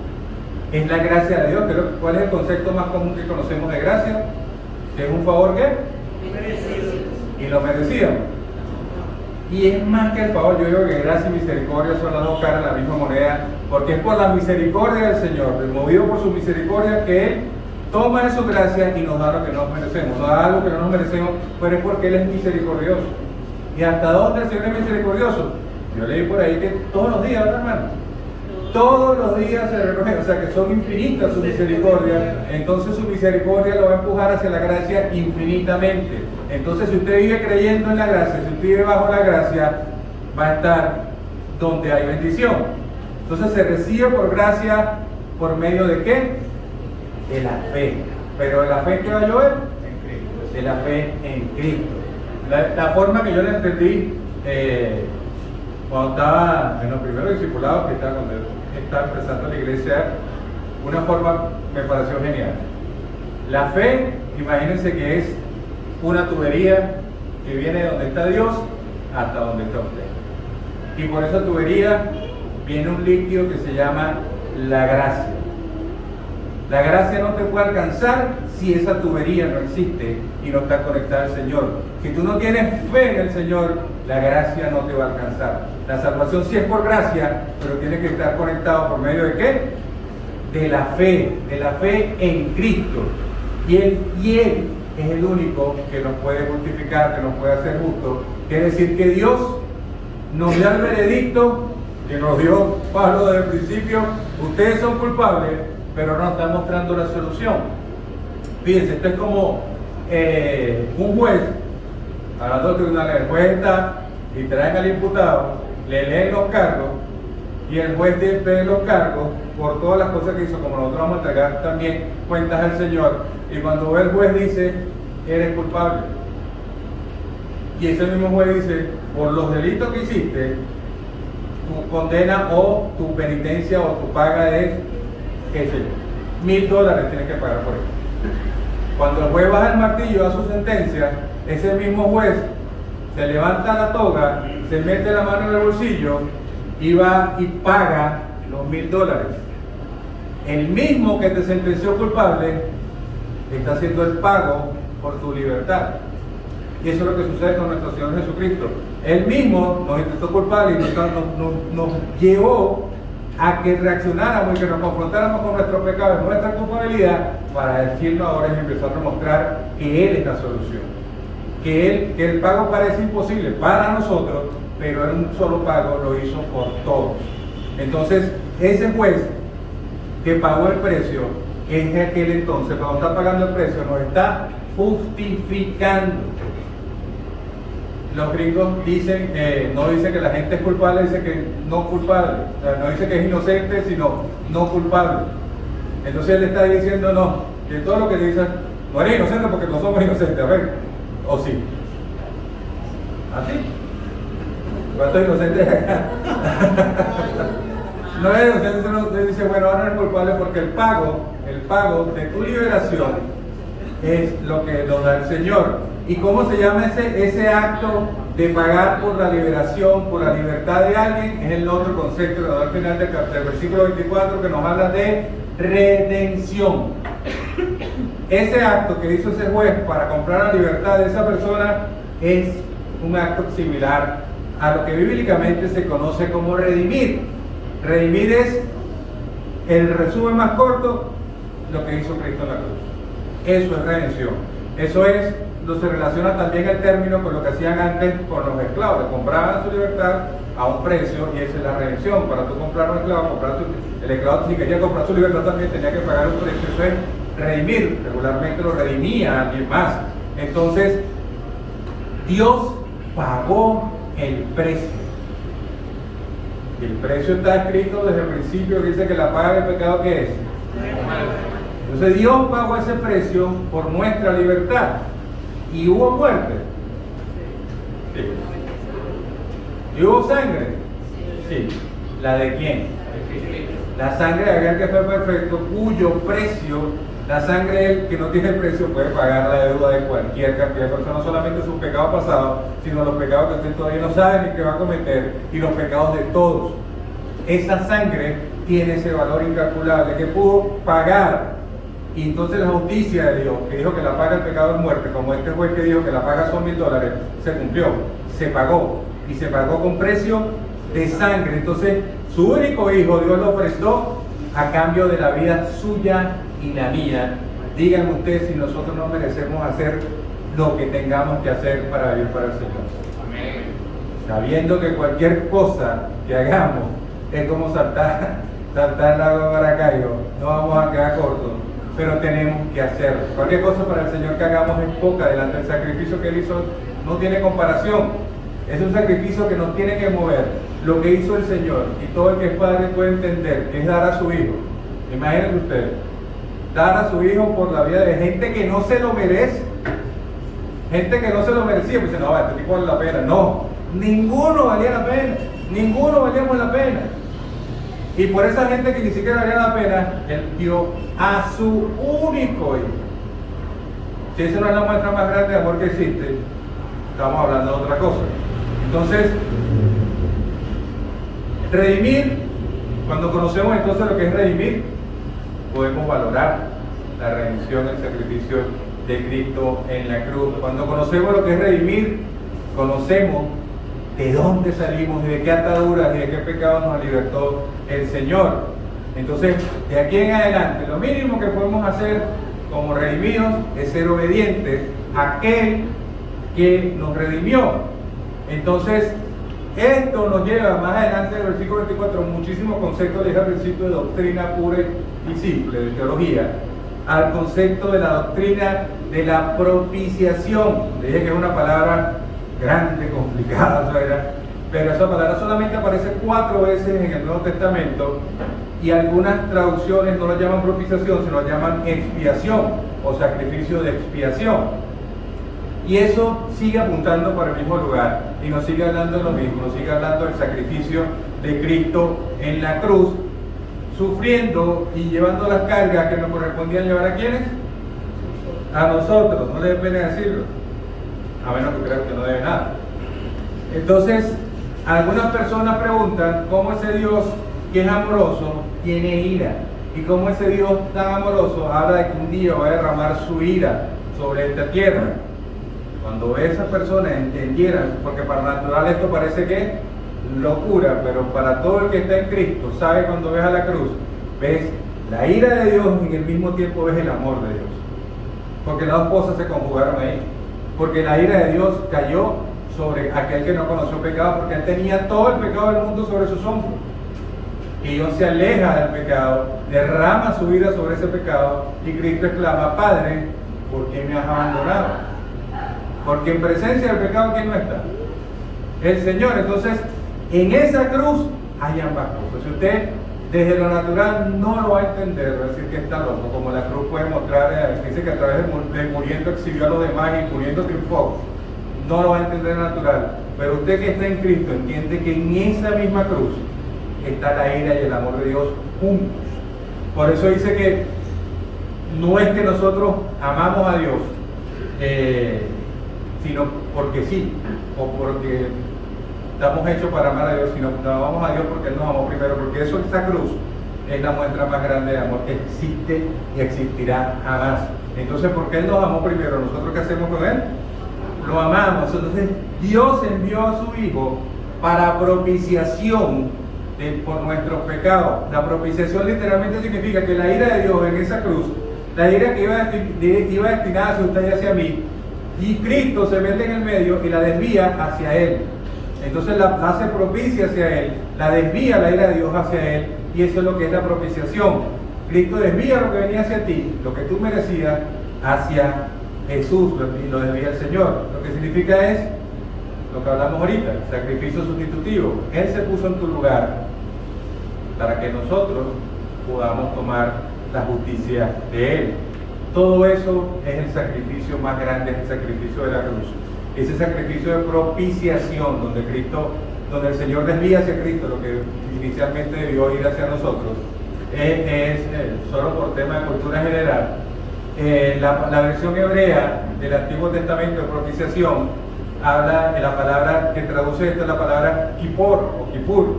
Es la gracia de Dios. ¿Cuál es el concepto más común que conocemos de gracia? ¿Que es un favor qué? Merecido. Y lo merecíamos. Y es más que el favor. Yo digo que gracia y misericordia son las dos caras de la misma moneda, porque es por la misericordia del Señor, movido por su misericordia, que Él toma de su gracia y nos da lo que nos merecemos. Nos da algo que no nos merecemos, pero es porque Él es misericordioso. ¿Y hasta dónde el Señor es misericordioso? Yo leí por ahí que todos los días, ¿verdad, hermano? Todos los días se renuevan, o sea que son infinitas su misericordia. Entonces su misericordia lo va a empujar hacia la gracia infinitamente. Entonces si usted vive creyendo en la gracia, si usted vive bajo la gracia, va a estar donde hay bendición. Entonces se recibe por gracia, ¿por medio de qué? De la fe. Pero de la fe que va a llover, en Cristo. De la fe en Cristo. La forma que yo la entendí cuando estaba en los primeros discipulados, que estaba cuando estaba empezando la iglesia, una forma me pareció genial. La fe, imagínense que es una tubería que viene de donde está Dios hasta donde está usted. Y por esa tubería viene un líquido que se llama la gracia. La gracia no te puede alcanzar si esa tubería no existe y no está conectada al Señor. Si tú no tienes fe en el Señor, la gracia no te va a alcanzar. La salvación sí es por gracia, pero tiene que estar conectado por medio de ¿qué? De la fe en Cristo. Y Él es el único que nos puede justificar, que nos puede hacer justos. Quiere decir que Dios nos da el veredicto que nos dio Pablo desde el principio: ustedes son culpables, pero no están mostrando la solución. Fíjense, esto es como un juez, hablando de tribunales, el juez está y traen al imputado, le leen los cargos y el juez ve los cargos por todas las cosas que hizo, como nosotros vamos a entregar también cuentas al Señor, y cuando ve el juez dice, eres culpable. Y ese mismo juez dice, por los delitos que hiciste, tu condena o tu penitencia o tu paga es, qué sé yo, $1,000 tienes que pagar por eso. Cuando el juez baja el martillo a su sentencia, ese mismo juez se levanta la toga, se mete la mano en el bolsillo y va y paga los $1,000. El mismo que te sentenció culpable está haciendo el pago por tu libertad. Y eso es lo que sucede con nuestro Señor Jesucristo. Él mismo nos intentó culpable y nos llevó a que reaccionáramos y que nos confrontáramos con nuestro pecado, nuestra culpabilidad, para decirnos ahora y empezar a mostrar que Él es la solución. Que el pago parece imposible para nosotros, pero en un solo pago lo hizo por todos. Entonces, ese juez que pagó el precio, que es aquel entonces, cuando está pagando el precio, nos está justificando. Los gringos dicen, no dicen que la gente es culpable, dicen que no culpable. O sea, no dice que es inocente, sino no culpable. Entonces él está diciendo no, que todo lo que dicen, no eres inocente porque no somos inocentes. A ver, ¿o sí? ¿Así? ¿Cuántos inocentes hay acá? No es inocente, usted dice, bueno, ahora eres culpable porque el pago de tu liberación es lo que nos da el Señor. ¿Y cómo se llama ese acto de pagar por la liberación, por la libertad de alguien? Es el otro concepto que nos da al final del versículo 24, que nos habla de redención. Ese acto que hizo ese juez para comprar la libertad de esa persona es un acto similar a lo que bíblicamente se conoce como redimir. Redimir es, el resumen más corto, lo que hizo Cristo en la cruz. Eso es redención. Eso es, se relaciona también el término con lo que hacían antes con los esclavos. Compraban su libertad a un precio y esa es la redención. Para tú comprar un esclavo, el esclavo, si quería comprar su libertad, también tenía que pagar un precio. Eso es redimir. Regularmente lo redimía a alguien más. Entonces, Dios pagó el precio. Y el precio está escrito desde el principio, que dice que la paga del pecado, ¿qué es? Entonces Dios pagó ese precio por nuestra libertad. ¿Y hubo muerte? Sí. ¿Y hubo sangre? Sí. ¿La de quién? La sangre de aquel que fue perfecto, cuyo precio, la sangre que no tiene precio, puede pagar la deuda de cualquier cantidad de personas, no solamente sus pecados pasados, sino los pecados que usted todavía no sabe ni que va a cometer, y los pecados de todos. Esa sangre tiene ese valor incalculable que pudo pagar. Y entonces la justicia de Dios, que dijo que la paga el pecado es muerte, como este juez que dijo que la paga son $1000, se cumplió, se pagó, y se pagó con precio de sangre. Entonces su único hijo Dios lo prestó a cambio de la vida suya y la mía. Díganme ustedes si nosotros no merecemos hacer lo que tengamos que hacer para vivir para el Señor. Amén. Sabiendo que cualquier cosa que hagamos es como saltar el lago de Maracaibo, no vamos a quedar cortos, pero tenemos que hacerlo. Cualquier cosa para el Señor que hagamos es poca delante del sacrificio que Él hizo, no tiene comparación. Es un sacrificio que nos tiene que mover. Lo que hizo el Señor, y todo el que es padre puede entender, que es dar a su hijo. Imagínense ustedes, dar a su hijo por la vida de gente que no se lo merece, gente que no se lo merecía. Pues no, este tipo vale la pena. No, ninguno valía la pena, ninguno valíamos la pena. Y por esa gente que ni siquiera valía la pena, Él dio a su único hijo. Si esa no es la muestra más grande de amor que existe, estamos hablando de otra cosa. Entonces, redimir, cuando conocemos entonces lo que es redimir, podemos valorar la redención, el sacrificio de Cristo en la cruz. Cuando conocemos lo que es redimir, conocemos de dónde salimos y de qué ataduras y de qué pecados nos libertó el Señor. Entonces, de aquí en adelante, lo mínimo que podemos hacer como redimidos es ser obedientes a aquel que nos redimió. Entonces, esto nos lleva más adelante del versículo 24, muchísimos conceptos de ese principio de doctrina pura y simple, de teología, al concepto de la doctrina de la propiciación. Le dije que es una palabra grande, complicada, pero esa palabra solamente aparece 4 veces en el Nuevo Testamento, y algunas traducciones no lo llaman propiciación, sino lo llaman expiación o sacrificio de expiación. Y eso sigue apuntando para el mismo lugar y nos sigue hablando de lo mismo, nos sigue hablando del sacrificio de Cristo en la cruz, sufriendo y llevando las cargas que nos correspondían llevar a ¿quiénes? A nosotros. No le dé pena decirlo, a menos que crean que no debe nada. Entonces, algunas personas preguntan cómo ese Dios que es amoroso tiene ira, y cómo ese Dios tan amoroso habla de que un día va a derramar su ira sobre esta tierra. Cuando esas personas entendieran, porque para natural esto parece que es locura, pero para todo el que está en Cristo, sabe, cuando ves a la cruz, ves la ira de Dios y en el mismo tiempo ves el amor de Dios. Porque las dos cosas se conjugaron ahí. Porque la ira de Dios cayó sobre aquel que no conoció pecado, porque él tenía todo el pecado del mundo sobre sus hombros. Y Dios se aleja del pecado, derrama su vida sobre ese pecado, y Cristo exclama: Padre, ¿por qué me has abandonado? Porque en presencia del pecado, ¿quién no está? El Señor. Entonces, en esa cruz hay ambas cosas. Si usted desde lo natural no lo va a entender, va a decir que está loco, como la cruz puede mostrar, dice que a través del muriendo exhibió a los demás y muriendo triunfó. No lo va a entender natural. Pero usted que está en Cristo entiende que en esa misma cruz está la ira y el amor de Dios juntos. Por eso dice que no es que nosotros amamos a Dios, sino porque sí, o porque estamos hechos para amar a Dios, sino que amamos a Dios porque Él nos amó primero, porque eso, esa cruz es la muestra más grande de amor que existe y existirá jamás. Entonces, porque Él nos amó primero, ¿nosotros qué hacemos con Él? Lo amamos. Entonces, Dios envió a su Hijo para propiciación por nuestros pecados. La propiciación literalmente significa que la ira de Dios en esa cruz, la ira que iba destinada hacia usted y hacia mí, y Cristo se mete en el medio y la desvía hacia Él. Entonces la hace propicia hacia Él, la desvía la ira de Dios hacia Él, y eso es lo que es la propiciación. Cristo desvía lo que venía hacia ti, lo que tú merecías, hacia Jesús, y lo desvía el Señor. Lo que significa es lo que hablamos ahorita, sacrificio sustitutivo. Él se puso en tu lugar para que nosotros podamos tomar la justicia de Él. Todo eso es el sacrificio más grande, es el sacrificio de la cruz. Ese sacrificio de propiciación donde el Señor desvía hacia Cristo lo que inicialmente debió ir hacia nosotros, solo por tema de cultura general. La versión hebrea del Antiguo Testamento de propiciación habla de la palabra que traduce esto, es la palabra Kippur o Kippur.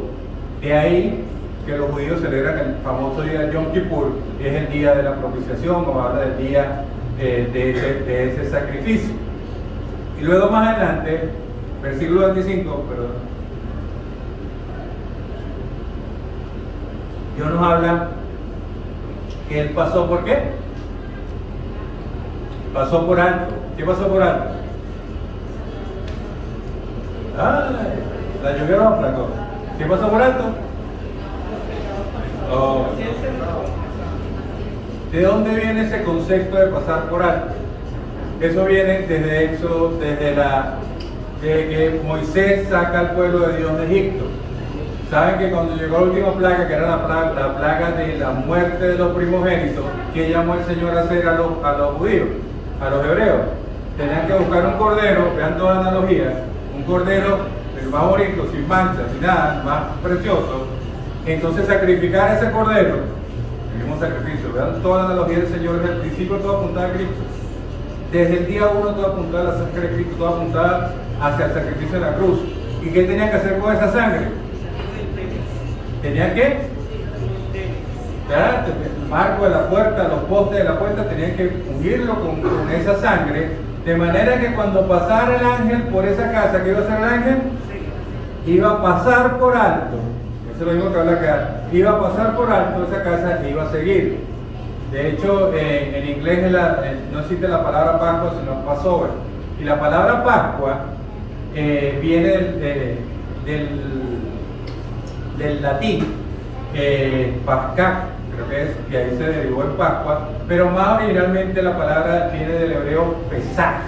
De ahí que los judíos celebran el famoso día de Yom Kippur, que es el día de la propiciación, o habla del día de ese sacrificio. Y luego más adelante, versículo 25, perdón, Dios nos habla que Él pasó por qué? Pasó por alto. ¿Qué pasó por alto? La lluvia lo aplacó. ¿Qué pasó por alto? Oh. ¿De dónde viene ese concepto de pasar por alto? Eso viene desde Éxodo, desde que Moisés saca al pueblo de Dios de Egipto. Saben que cuando llegó la última plaga, que era la plaga de la muerte de los primogénitos, ¿qué llamó el Señor a hacer a los judíos, a los hebreos? Tenían que buscar un cordero, vean toda la analogía, un cordero el más bonito, sin manchas, sin nada, más precioso. Entonces sacrificar ese cordero, el mismo sacrificio, vean toda la analogía del Señor, desde el principio todo apuntaba a Cristo. Desde el día 1 todo apuntaba a la sangre de Cristo, todo apuntaba hacia el sacrificio de la cruz. ¿Y qué tenían que hacer con esa sangre? ¿Tenían que? El marco de la puerta, los postes de la puerta, tenían que unirlo con esa sangre, de manera que cuando pasara el ángel por esa casa, ¿qué iba a hacer el ángel? Iba a pasar por alto. Eso es lo mismo que habla acá. Iba a pasar por alto esa casa e iba a seguir. De hecho, en inglés no existe la palabra Pascua, sino Passover. Y la palabra Pascua viene del latín, Pascá, creo que es, y ahí se derivó en Pascua, pero más originalmente la palabra viene del hebreo Pesach,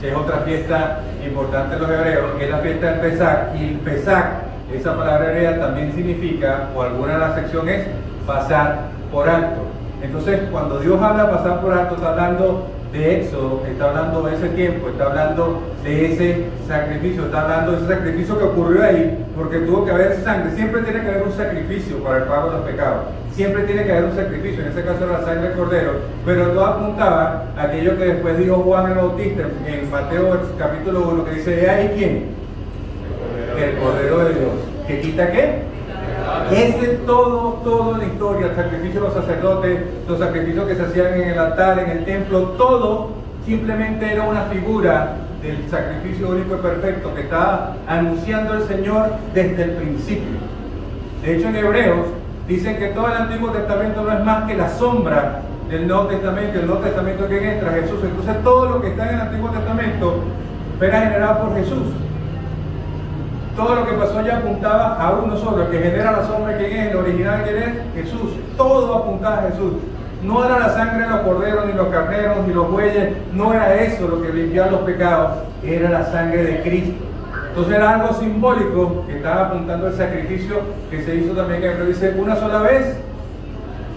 que es otra fiesta importante de los hebreos, que es la fiesta del Pesach. Y el Pesach, esa palabra hebrea también significa, o alguna de las secciones es pasar por alto. Entonces, cuando Dios habla de pasar por alto, está hablando de Éxodo, está hablando de ese tiempo, está hablando de ese sacrificio, está hablando de ese sacrificio que ocurrió ahí, porque tuvo que haber sangre. Siempre tiene que haber un sacrificio para el pago de los pecados, siempre tiene que haber un sacrificio, en ese caso era la sangre del cordero, pero todo apuntaba a aquello que después dijo Juan el Bautista en Mateo capítulo 1, que dice: ¿de ahí quién? El Cordero de Dios, ¿que quita qué? Ese todo la historia, el sacrificio de los sacerdotes, los sacrificios que se hacían en el altar, en el templo, todo simplemente era una figura del sacrificio único y perfecto que estaba anunciando el Señor desde el principio. De hecho, en Hebreos dicen que todo el Antiguo Testamento no es más que la sombra del Nuevo Testamento, el Nuevo Testamento que entra Jesús. Entonces todo lo que está en el Antiguo Testamento era generado por Jesús. Todo lo que pasó allá apuntaba a uno solo, el que genera la sombra, ¿quién es? El original, ¿quién es? Jesús. Todo apuntaba a Jesús. No era la sangre de los corderos, ni los carneros, ni los bueyes. No era eso lo que limpiaba los pecados. Era la sangre de Cristo. Entonces era algo simbólico que estaba apuntando al sacrificio que se hizo también, que dice una sola vez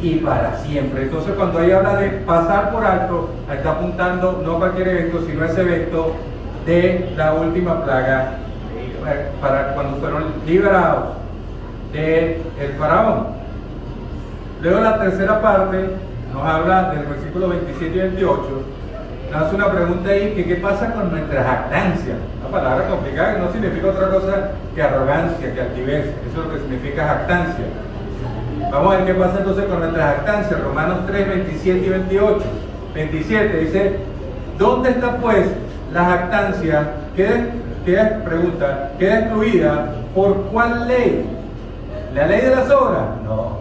y para siempre. Entonces cuando ahí habla de pasar por alto, está apuntando no a cualquier evento, sino a ese evento de la última plaga, para cuando fueron liberados del faraón. Luego la tercera parte nos habla del versículo 27 y 28. Nos hace una pregunta ahí, que qué pasa con nuestra jactancia. Una palabra complicada que no significa otra cosa que arrogancia, que altivez. Eso es lo que significa jactancia. Vamos a ver qué pasa entonces con nuestra jactancia. Romanos 3, 27 y 28. 27 dice: ¿dónde está pues la jactancia? Pregunta, ¿queda excluida por cuál ley? ¿La ley de las obras? No.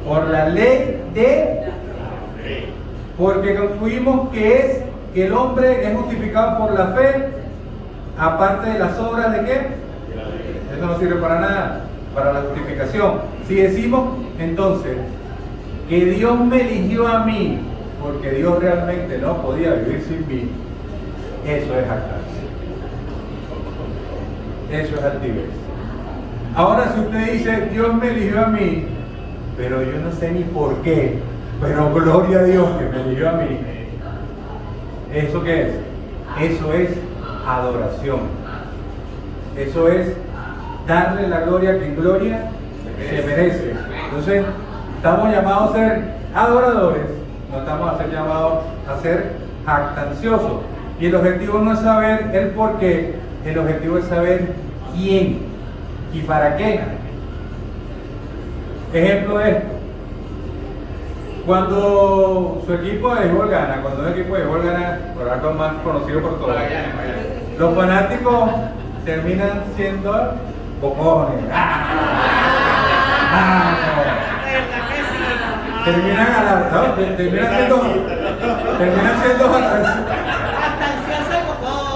Por la ley de... Porque concluimos que el hombre es justificado por la fe, aparte de las obras de qué? Eso no sirve para nada, para la justificación. Si decimos entonces que Dios me eligió a mí, porque Dios realmente no podía vivir sin mí, eso es jactancia. eso es altivez. Ahora, si usted dice, Dios me eligió a mí, pero yo no sé ni por qué, pero gloria a Dios que me eligió a mí. ¿Eso qué es? Eso es adoración. Eso es darle la gloria que en gloria se merece. Entonces, estamos llamados a ser adoradores, no estamos a ser llamados a ser jactanciosos. Y el objetivo no es saber el por qué, el objetivo es saber quién y para qué. Ejemplo de esto: cuando su equipo de béisbol gana, cuando un equipo de béisbol gana, por algo más conocido por todos, los fanáticos terminan siendo bocones.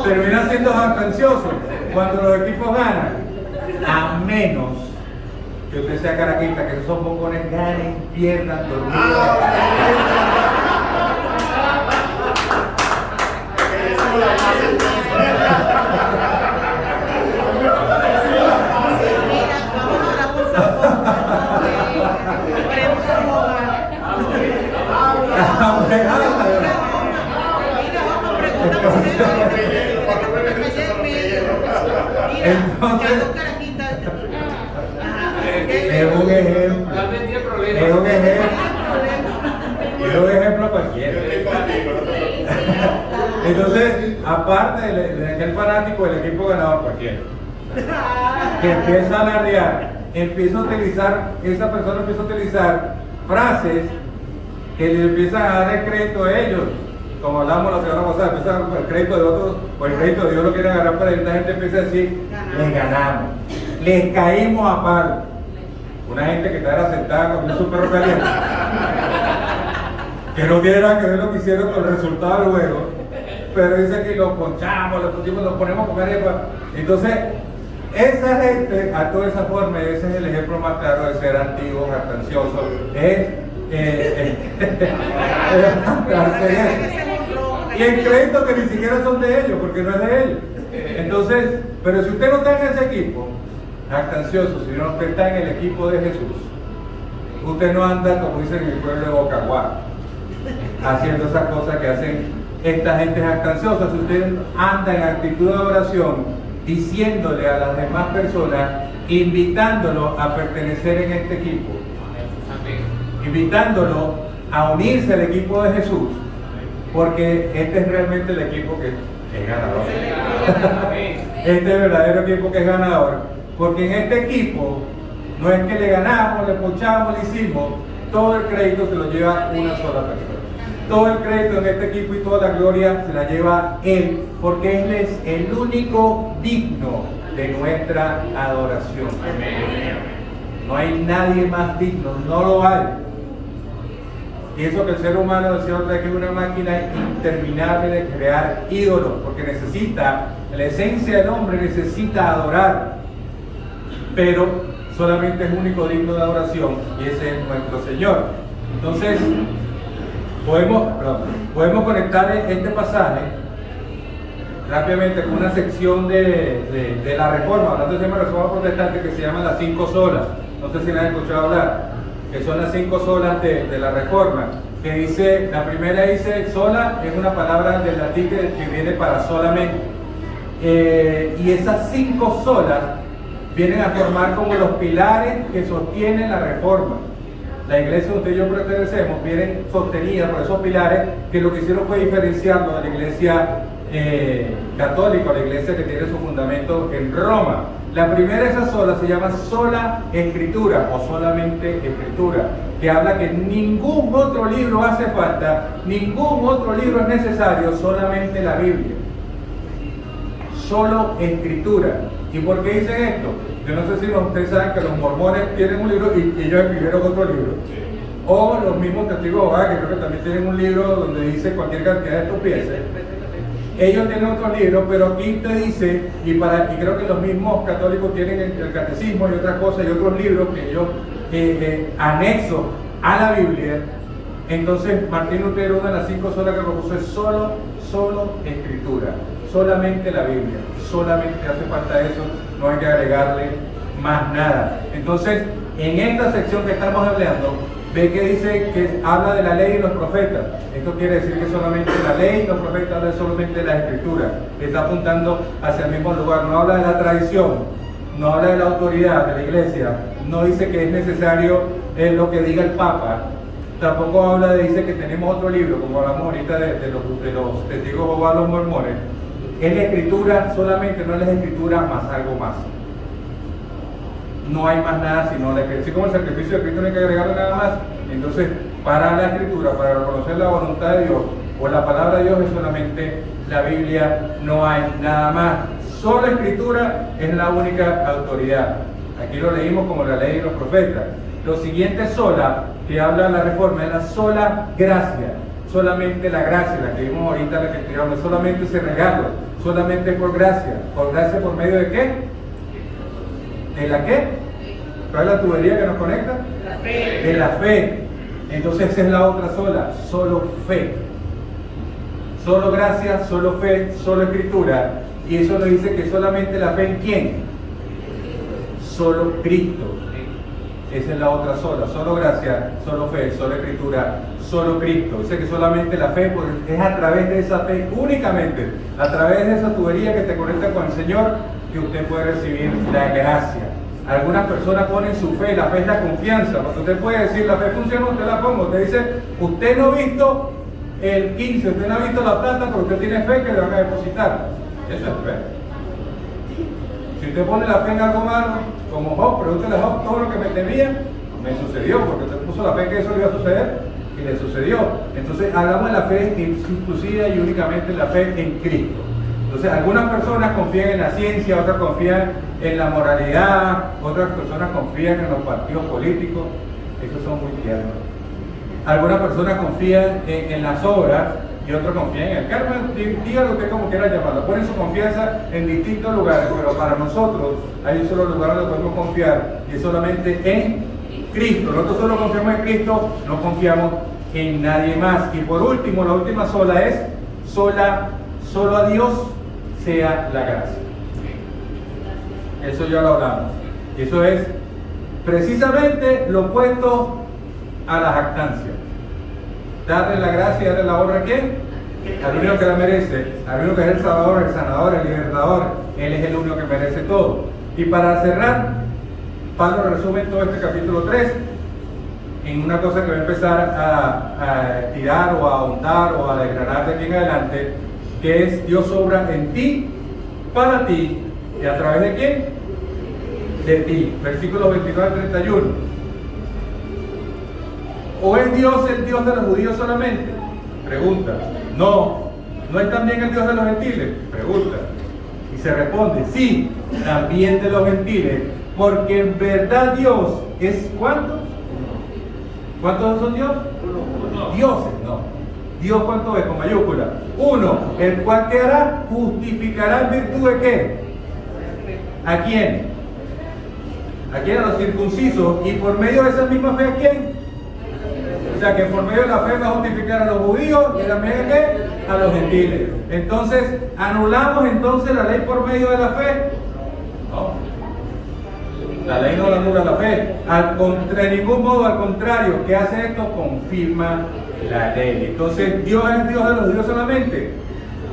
Terminan siendo jactanciosos cuando los equipos ganan, a menos que usted sea caraquita, que esos bocones ganen, pierdan, dormidos. Entonces, es un ejemplo. Es un ejemplo cualquiera. Entonces, aparte de aquel fanático del equipo ganador cualquiera, que empieza a alardear, esa persona empieza a utilizar frases que le empiezan a dar el crédito a ellos. Como hablamos la semana pasada, empieza el crédito de otros, o el crédito de Dios lo quiere agarrar para él. La gente empieza a decir, les ganamos, les caímos a palo. Una gente que está sentada con un perro caliente, que no tiene nada que ver lo que hicieron con el resultado del juego, pero dice que lo ponchamos, lo pusimos, lo ponemos a comer. Entonces, esa gente actúa de esa forma, y ese es el ejemplo más claro de ser antiguo, jactancioso. Y el crédito que ni siquiera son de ellos, porque no es de ellos. Entonces, pero si usted no está en ese equipo jactancioso, si no usted está en el equipo de Jesús, usted no anda, como dicen en el pueblo de Bocaguá, haciendo esas cosas que hacen esta gente jactanciosa. Si usted anda en actitud de oración, diciéndole a las demás personas, invitándolo a pertenecer en este equipo, invitándolo a unirse al equipo de Jesús, porque este es realmente el equipo que es ganador. Este es el verdadero equipo que es ganador, porque en este equipo no es que le ganamos, le ponchamos, le hicimos, todo el crédito se lo lleva una sola persona. Todo el crédito en este equipo y toda la gloria se la lleva Él, porque Él es el único digno de nuestra adoración. No hay nadie más digno, no lo hay. Y eso que el ser humano del Señor trae, que es una máquina interminable de crear ídolos, porque necesita, la esencia del hombre necesita adorar, pero solamente es único digno de adoración, y ese es nuestro Señor. Entonces, podemos conectar este pasaje rápidamente con una sección de la Reforma, hablando de la Reforma protestante, que se llama las 5 solas. No sé si la han escuchado hablar, que son las 5 solas de la Reforma, que dice, la primera dice, sola es una palabra del latín que viene para solamente, y esas 5 solas vienen a formar como los pilares que sostienen la Reforma. La iglesia donde yo pertenecemos vienen sostenidas por esos pilares, que lo que hicieron fue diferenciarlo de la iglesia católica, la iglesia que tiene su fundamento en Roma. La primera de esas solas se llama sola escritura o solamente escritura, que habla que ningún otro libro hace falta, ningún otro libro es necesario, solamente la Biblia. Solo escritura. ¿Y por qué dicen esto? Yo no sé si ustedes saben que los mormones tienen un libro y ellos escribieron otro libro. O los mismos testigos de Jehová, que creo que también tienen un libro donde dice cualquier cantidad de estupideces. Ellos tienen otro libro, pero aquí te dice, y creo que los mismos católicos tienen el catecismo y otras cosas y otros libros que ellos anexos a la Biblia. Entonces Martín Lutero, una de las 5 solas que propuso es solo escritura. solamente la Biblia, solamente hace falta eso, no hay que agregarle más nada. Entonces, en esta sección que estamos hablando, ve que dice que habla de la ley y los profetas. Esto quiere decir que solamente la ley y los profetas hablan solamente de la escritura, está apuntando hacia el mismo lugar, no habla de la tradición, no habla de la autoridad de la iglesia, no dice que es necesario lo que diga el Papa, tampoco habla dice que tenemos otro libro, como hablamos ahorita de los testigos de Jehová, los mormones. Es la escritura solamente, no es la escritura más algo más. No hay más nada sino la escritura. Así como el sacrificio de Cristo no hay que agregarle nada más. Entonces, para la escritura, para reconocer la voluntad de Dios o la palabra de Dios es solamente la Biblia, no hay nada más. Solo escritura es la única autoridad. Aquí lo leímos como la ley y los profetas. Lo siguiente sola, que habla de la reforma, es la sola gracia. Solamente la gracia, la que vimos ahorita, la que estudiamos, solamente ese regalo, solamente por gracia. ¿Por gracia por medio de qué? ¿De la qué? ¿Cuál es la tubería que nos conecta? La fe. De la fe. Entonces esa es la otra sola, solo fe. Solo gracia, solo fe, solo escritura. Y eso nos dice que solamente la fe en ¿quién? Solo Cristo. Esa es la otra sola, solo gracia, solo fe, solo escritura, solo Cristo. Dice que solamente la fe, pues, es a través de esa fe, únicamente, a través de esa tubería que te conecta con el Señor, que usted puede recibir la gracia. Algunas personas ponen su fe, la fe es la confianza, porque usted puede decir, la fe funciona, usted la ponga, usted dice, usted no ha visto el 15, usted no ha visto la plata, pero usted tiene fe que le van a depositar. Eso es fe. Si usted pone la fe en algo malo, como Job, pregúntale a Job todo lo que me temía, me sucedió, porque usted puso la fe que eso le iba a suceder y le sucedió. Entonces, hablamos de la fe exclusiva y únicamente la fe en Cristo. Entonces, algunas personas confían en la ciencia, otras confían en la moralidad, otras personas confían en los partidos políticos. Esos son muy tiernos. Algunas personas confían en las obras y otros confían en el karma. Dígalo usted como quiera llamarlo. Ponen su confianza en distintos lugares, pero para nosotros hay un solo lugar donde podemos confiar y es solamente en Cristo. Nosotros solo confiamos en Cristo, no confiamos en nadie más. Y por último, la última sola es solo a Dios sea la gracia. Eso ya lo hablamos. Eso es precisamente lo opuesto a la jactancia. Darle la gracia y darle la honra a quién? Al único que la merece, al único que es el Salvador, el Sanador, el Libertador. Él es el único que merece todo. Y para cerrar, Pablo resume todo este capítulo 3 en una cosa que va a empezar a tirar o a ahondar o a declarar de aquí en adelante, que es Dios obra en ti, para ti, y a través de quién? De ti. Versículos 29 al 31. ¿O es Dios el Dios de los judíos solamente? Pregunta. No. ¿No es también el Dios de los gentiles? Pregunta. Y se responde, sí, también de los gentiles, porque en verdad Dios es ¿cuántos? ¿Cuántos son Dios? Uno. Dioses, no. Dios ¿cuánto es? Con mayúscula. Uno, el cual que hará, justificará en virtud de qué? ¿A quién? ¿A quién? A los circuncisos. Y por medio de esa misma fe, ¿a quién? O sea que por medio de la fe va a justificar a los judíos y también ¿a qué? A los gentiles. Entonces, ¿anulamos entonces la ley por medio de la fe? No. La ley no anula la fe. De ningún modo, al contrario, ¿qué hace esto? Confirma la ley. Entonces, ¿Dios es Dios de los judíos solamente?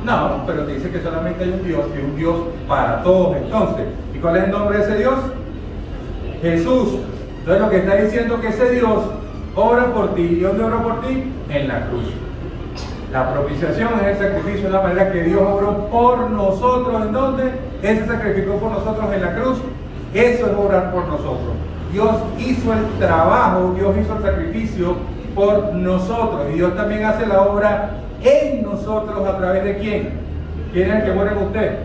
No, pero dice que solamente hay un Dios y un Dios para todos. Entonces, ¿y cuál es el nombre de ese Dios? Jesús. Entonces, lo que está diciendo que ese Dios obra por ti. ¿Y dónde obra por ti? En la cruz. La propiciación es el sacrificio, de la manera que Dios obró por nosotros. ¿En dónde? Él se sacrificó por nosotros en la cruz. Eso es obrar por nosotros. Dios hizo el trabajo, Dios hizo el sacrificio por nosotros. Y Dios también hace la obra en nosotros a través de ¿quién? ¿Quién es el que muere en usted?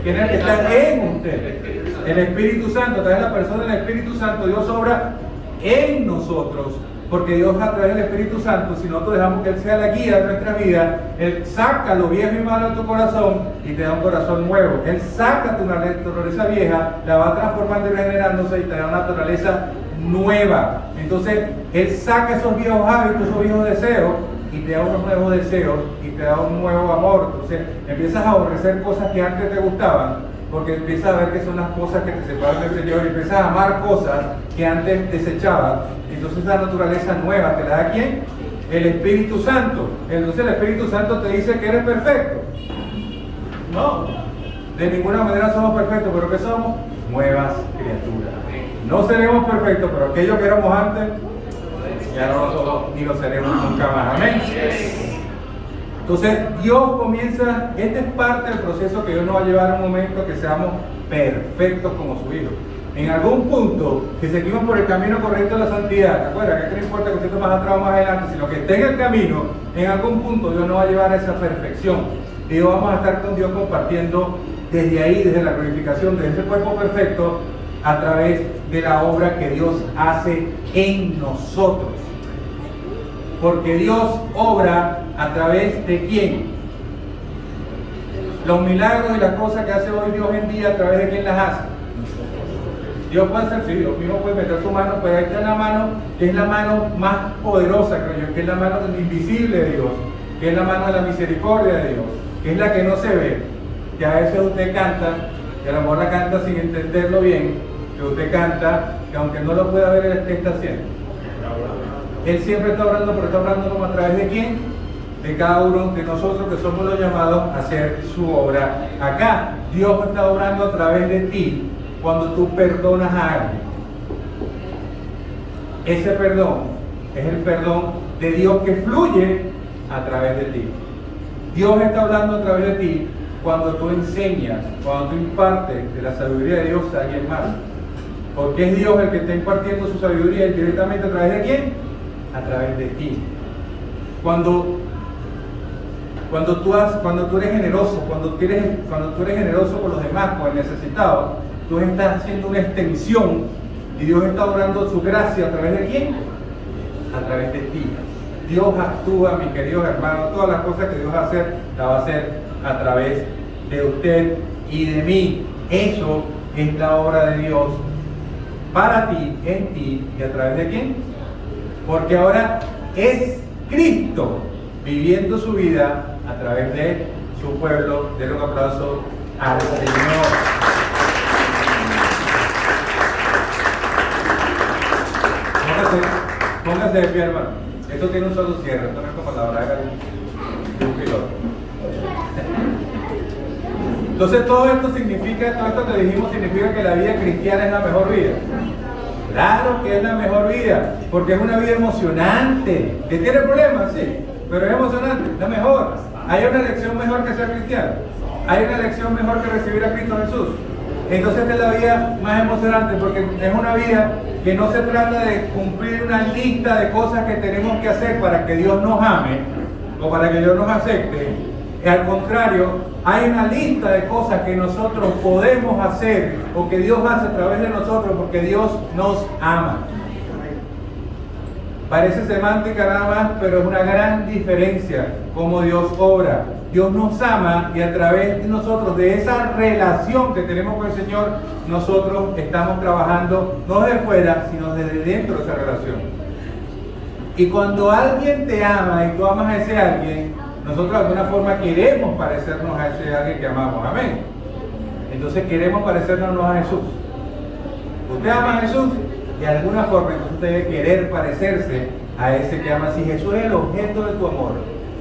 ¿Quién es el que está en usted? El Espíritu Santo. A través de la persona del Espíritu Santo, Dios obra en nosotros. Porque Dios a través del Espíritu Santo, si nosotros dejamos que Él sea la guía de nuestra vida, Él saca lo viejo y malo de tu corazón y te da un corazón nuevo. Él saca tu naturaleza vieja, la va transformando y regenerándose y te da una naturaleza nueva. Entonces, Él saca esos viejos hábitos, esos viejos deseos y te da unos nuevos deseos y te da un nuevo amor. Entonces empiezas a aborrecer cosas que antes te gustaban, porque empiezas a ver que son las cosas que te separan del Señor, y empiezas a amar cosas que antes desechabas. Entonces esa naturaleza nueva te la da ¿quién? El Espíritu Santo. Entonces el Espíritu Santo te dice que eres perfecto. No, de ninguna manera somos perfectos, pero ¿qué somos? Nuevas criaturas. No seremos perfectos, pero aquello que éramos antes, ya no lo somos ni lo seremos nunca más. Amén. Entonces Dios comienza, este es parte del proceso que Dios nos va a llevar a un momento que seamos perfectos como su Hijo. En algún punto, que seguimos por el camino correcto de la santidad, recuerda que no importa que usted esté más atrás o más adelante, sino que esté en el camino, en algún punto Dios nos va a llevar a esa perfección. Y vamos a estar con Dios compartiendo desde ahí, desde la glorificación de ese cuerpo perfecto, a través de la obra que Dios hace en nosotros. Porque Dios obra a través de ¿quién? Los milagros y las cosas que hace hoy Dios en día, ¿a través de quién las hace? Dios puede hacer, sí, Dios mismo puede meter su mano, pero ahí está la mano, que es la mano más poderosa, creo yo, que es la mano invisible de Dios, que es la mano de la misericordia de Dios, que es la que no se ve, que a veces usted canta, y a lo mejor la canta sin entenderlo bien, que usted canta, que aunque no lo pueda ver, ¿qué está haciendo? Él siempre está orando, pero está orando como a través de ¿quién? De cada uno de nosotros, que somos los llamados a hacer su obra acá. Dios está obrando a través de ti cuando tú perdonas a alguien. Ese perdón es el perdón de Dios que fluye a través de ti. Dios está hablando a través de ti cuando tú enseñas, cuando tú impartes de la sabiduría de Dios a alguien más. Porque es Dios el que está impartiendo su sabiduría directamente a través de ¿quién? A través de ti. Cuando tú eres generoso, cuando tú eres generoso con los demás, con el necesitado, tú estás haciendo una extensión y Dios está obrando su gracia a través de ¿quién? A través de ti. Dios actúa, mis queridos hermanos, todas las cosas que Dios va a hacer, las va a hacer a través de usted y de mí. Eso es la obra de Dios para ti, en ti y a través de quién? Porque ahora es Cristo viviendo su vida a través de su pueblo. Denle un aplauso al Señor. Póngase de pie, hermano. Esto tiene un solo cierre, esto no es como la braga de un piloto. Entonces todo esto que dijimos significa que la vida cristiana es la mejor vida. Claro que es la mejor vida, porque es una vida emocionante, que tiene problemas, sí, pero es emocionante, es la mejor. ¿Hay una elección mejor que ser cristiano? ¿Hay una elección mejor que recibir a Cristo Jesús? Entonces esta es la vida más emocionante, porque es una vida que no se trata de cumplir una lista de cosas que tenemos que hacer para que Dios nos ame o para que Dios nos acepte. Al contrario, hay una lista de cosas que nosotros podemos hacer o que Dios hace a través de nosotros porque Dios nos ama. Parece semántica nada más, pero es una gran diferencia cómo Dios obra. Dios nos ama y a través de nosotros, de esa relación que tenemos con el Señor, nosotros estamos trabajando no desde fuera, sino desde dentro de esa relación. Y cuando alguien te ama y tú amas a ese alguien, nosotros de alguna forma queremos parecernos a ese alguien que amamos. Amén. Entonces queremos parecernos a Jesús. Usted ama a Jesús y de alguna forma entonces usted debe querer parecerse a ese que ama. Si Jesús es el objeto de tu amor,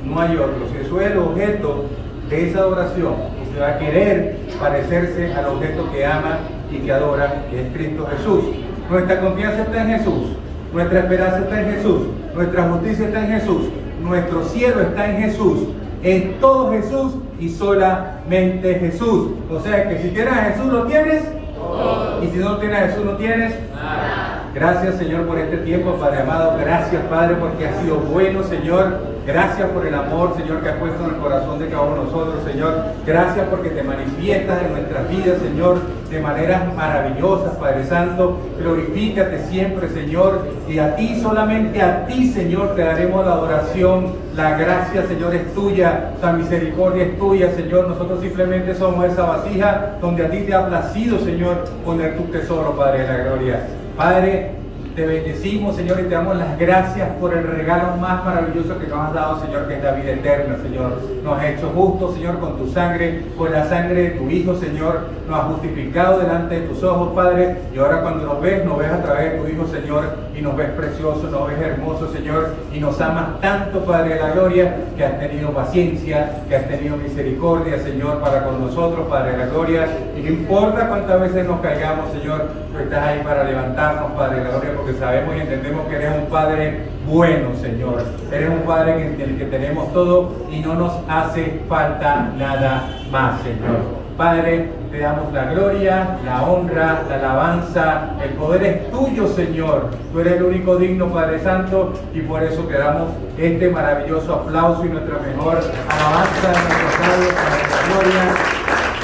no hay otro. Si Jesús es el objeto de esa adoración, usted va a querer parecerse al objeto que ama y que adora, que es Cristo Jesús. Nuestra confianza está en Jesús, nuestra esperanza está en Jesús, nuestra justicia está en Jesús, nuestro cielo está en Jesús. Es todo Jesús y solamente Jesús. O sea que si tienes a Jesús lo tienes todo. Y si no tienes a Jesús no tienes nada. Gracias, Señor, por este tiempo, Padre amado. Gracias, Padre, porque has sido bueno, Señor. Gracias por el amor, Señor, que has puesto en el corazón de cada uno de nosotros, Señor. Gracias porque te manifiestas en nuestras vidas, Señor, de maneras maravillosas, Padre Santo. Glorifícate siempre, Señor. Y a ti, solamente a ti, Señor, te daremos la adoración. La gracia, Señor, es tuya. La misericordia es tuya, Señor. Nosotros simplemente somos esa vasija donde a ti te ha placido, Señor, poner tu tesoro, Padre de la gloria. Padre, Te bendecimos, Señor, y te damos las gracias por el regalo más maravilloso que nos has dado, Señor, que es la vida eterna, Señor. Nos has hecho justos, Señor, con tu sangre, con la sangre de tu Hijo, Señor. Nos has justificado delante de tus ojos, Padre. Y ahora cuando nos ves a través de tu Hijo, Señor, y nos ves precioso, nos ves hermoso, Señor, y nos amas tanto, Padre de la gloria, que has tenido paciencia, que has tenido misericordia, Señor, para con nosotros, Padre de la gloria. Y no importa cuántas veces nos caigamos, Señor, tú estás ahí para levantarnos, Padre de la gloria, porque sabemos y entendemos que eres un Padre bueno, Señor. Eres un Padre en el que tenemos todo y no nos hace falta nada más, Señor. Padre, te damos la gloria, la honra, la alabanza, el poder es tuyo, Señor. Tú eres el único digno, Padre Santo, y por eso te damos este maravilloso aplauso y nuestra mejor alabanza de nuestros labios, Padre, la gloria.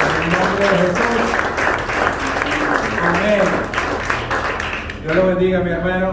En el nombre de Jesús. Amén. Dios lo bendiga, mi hermano.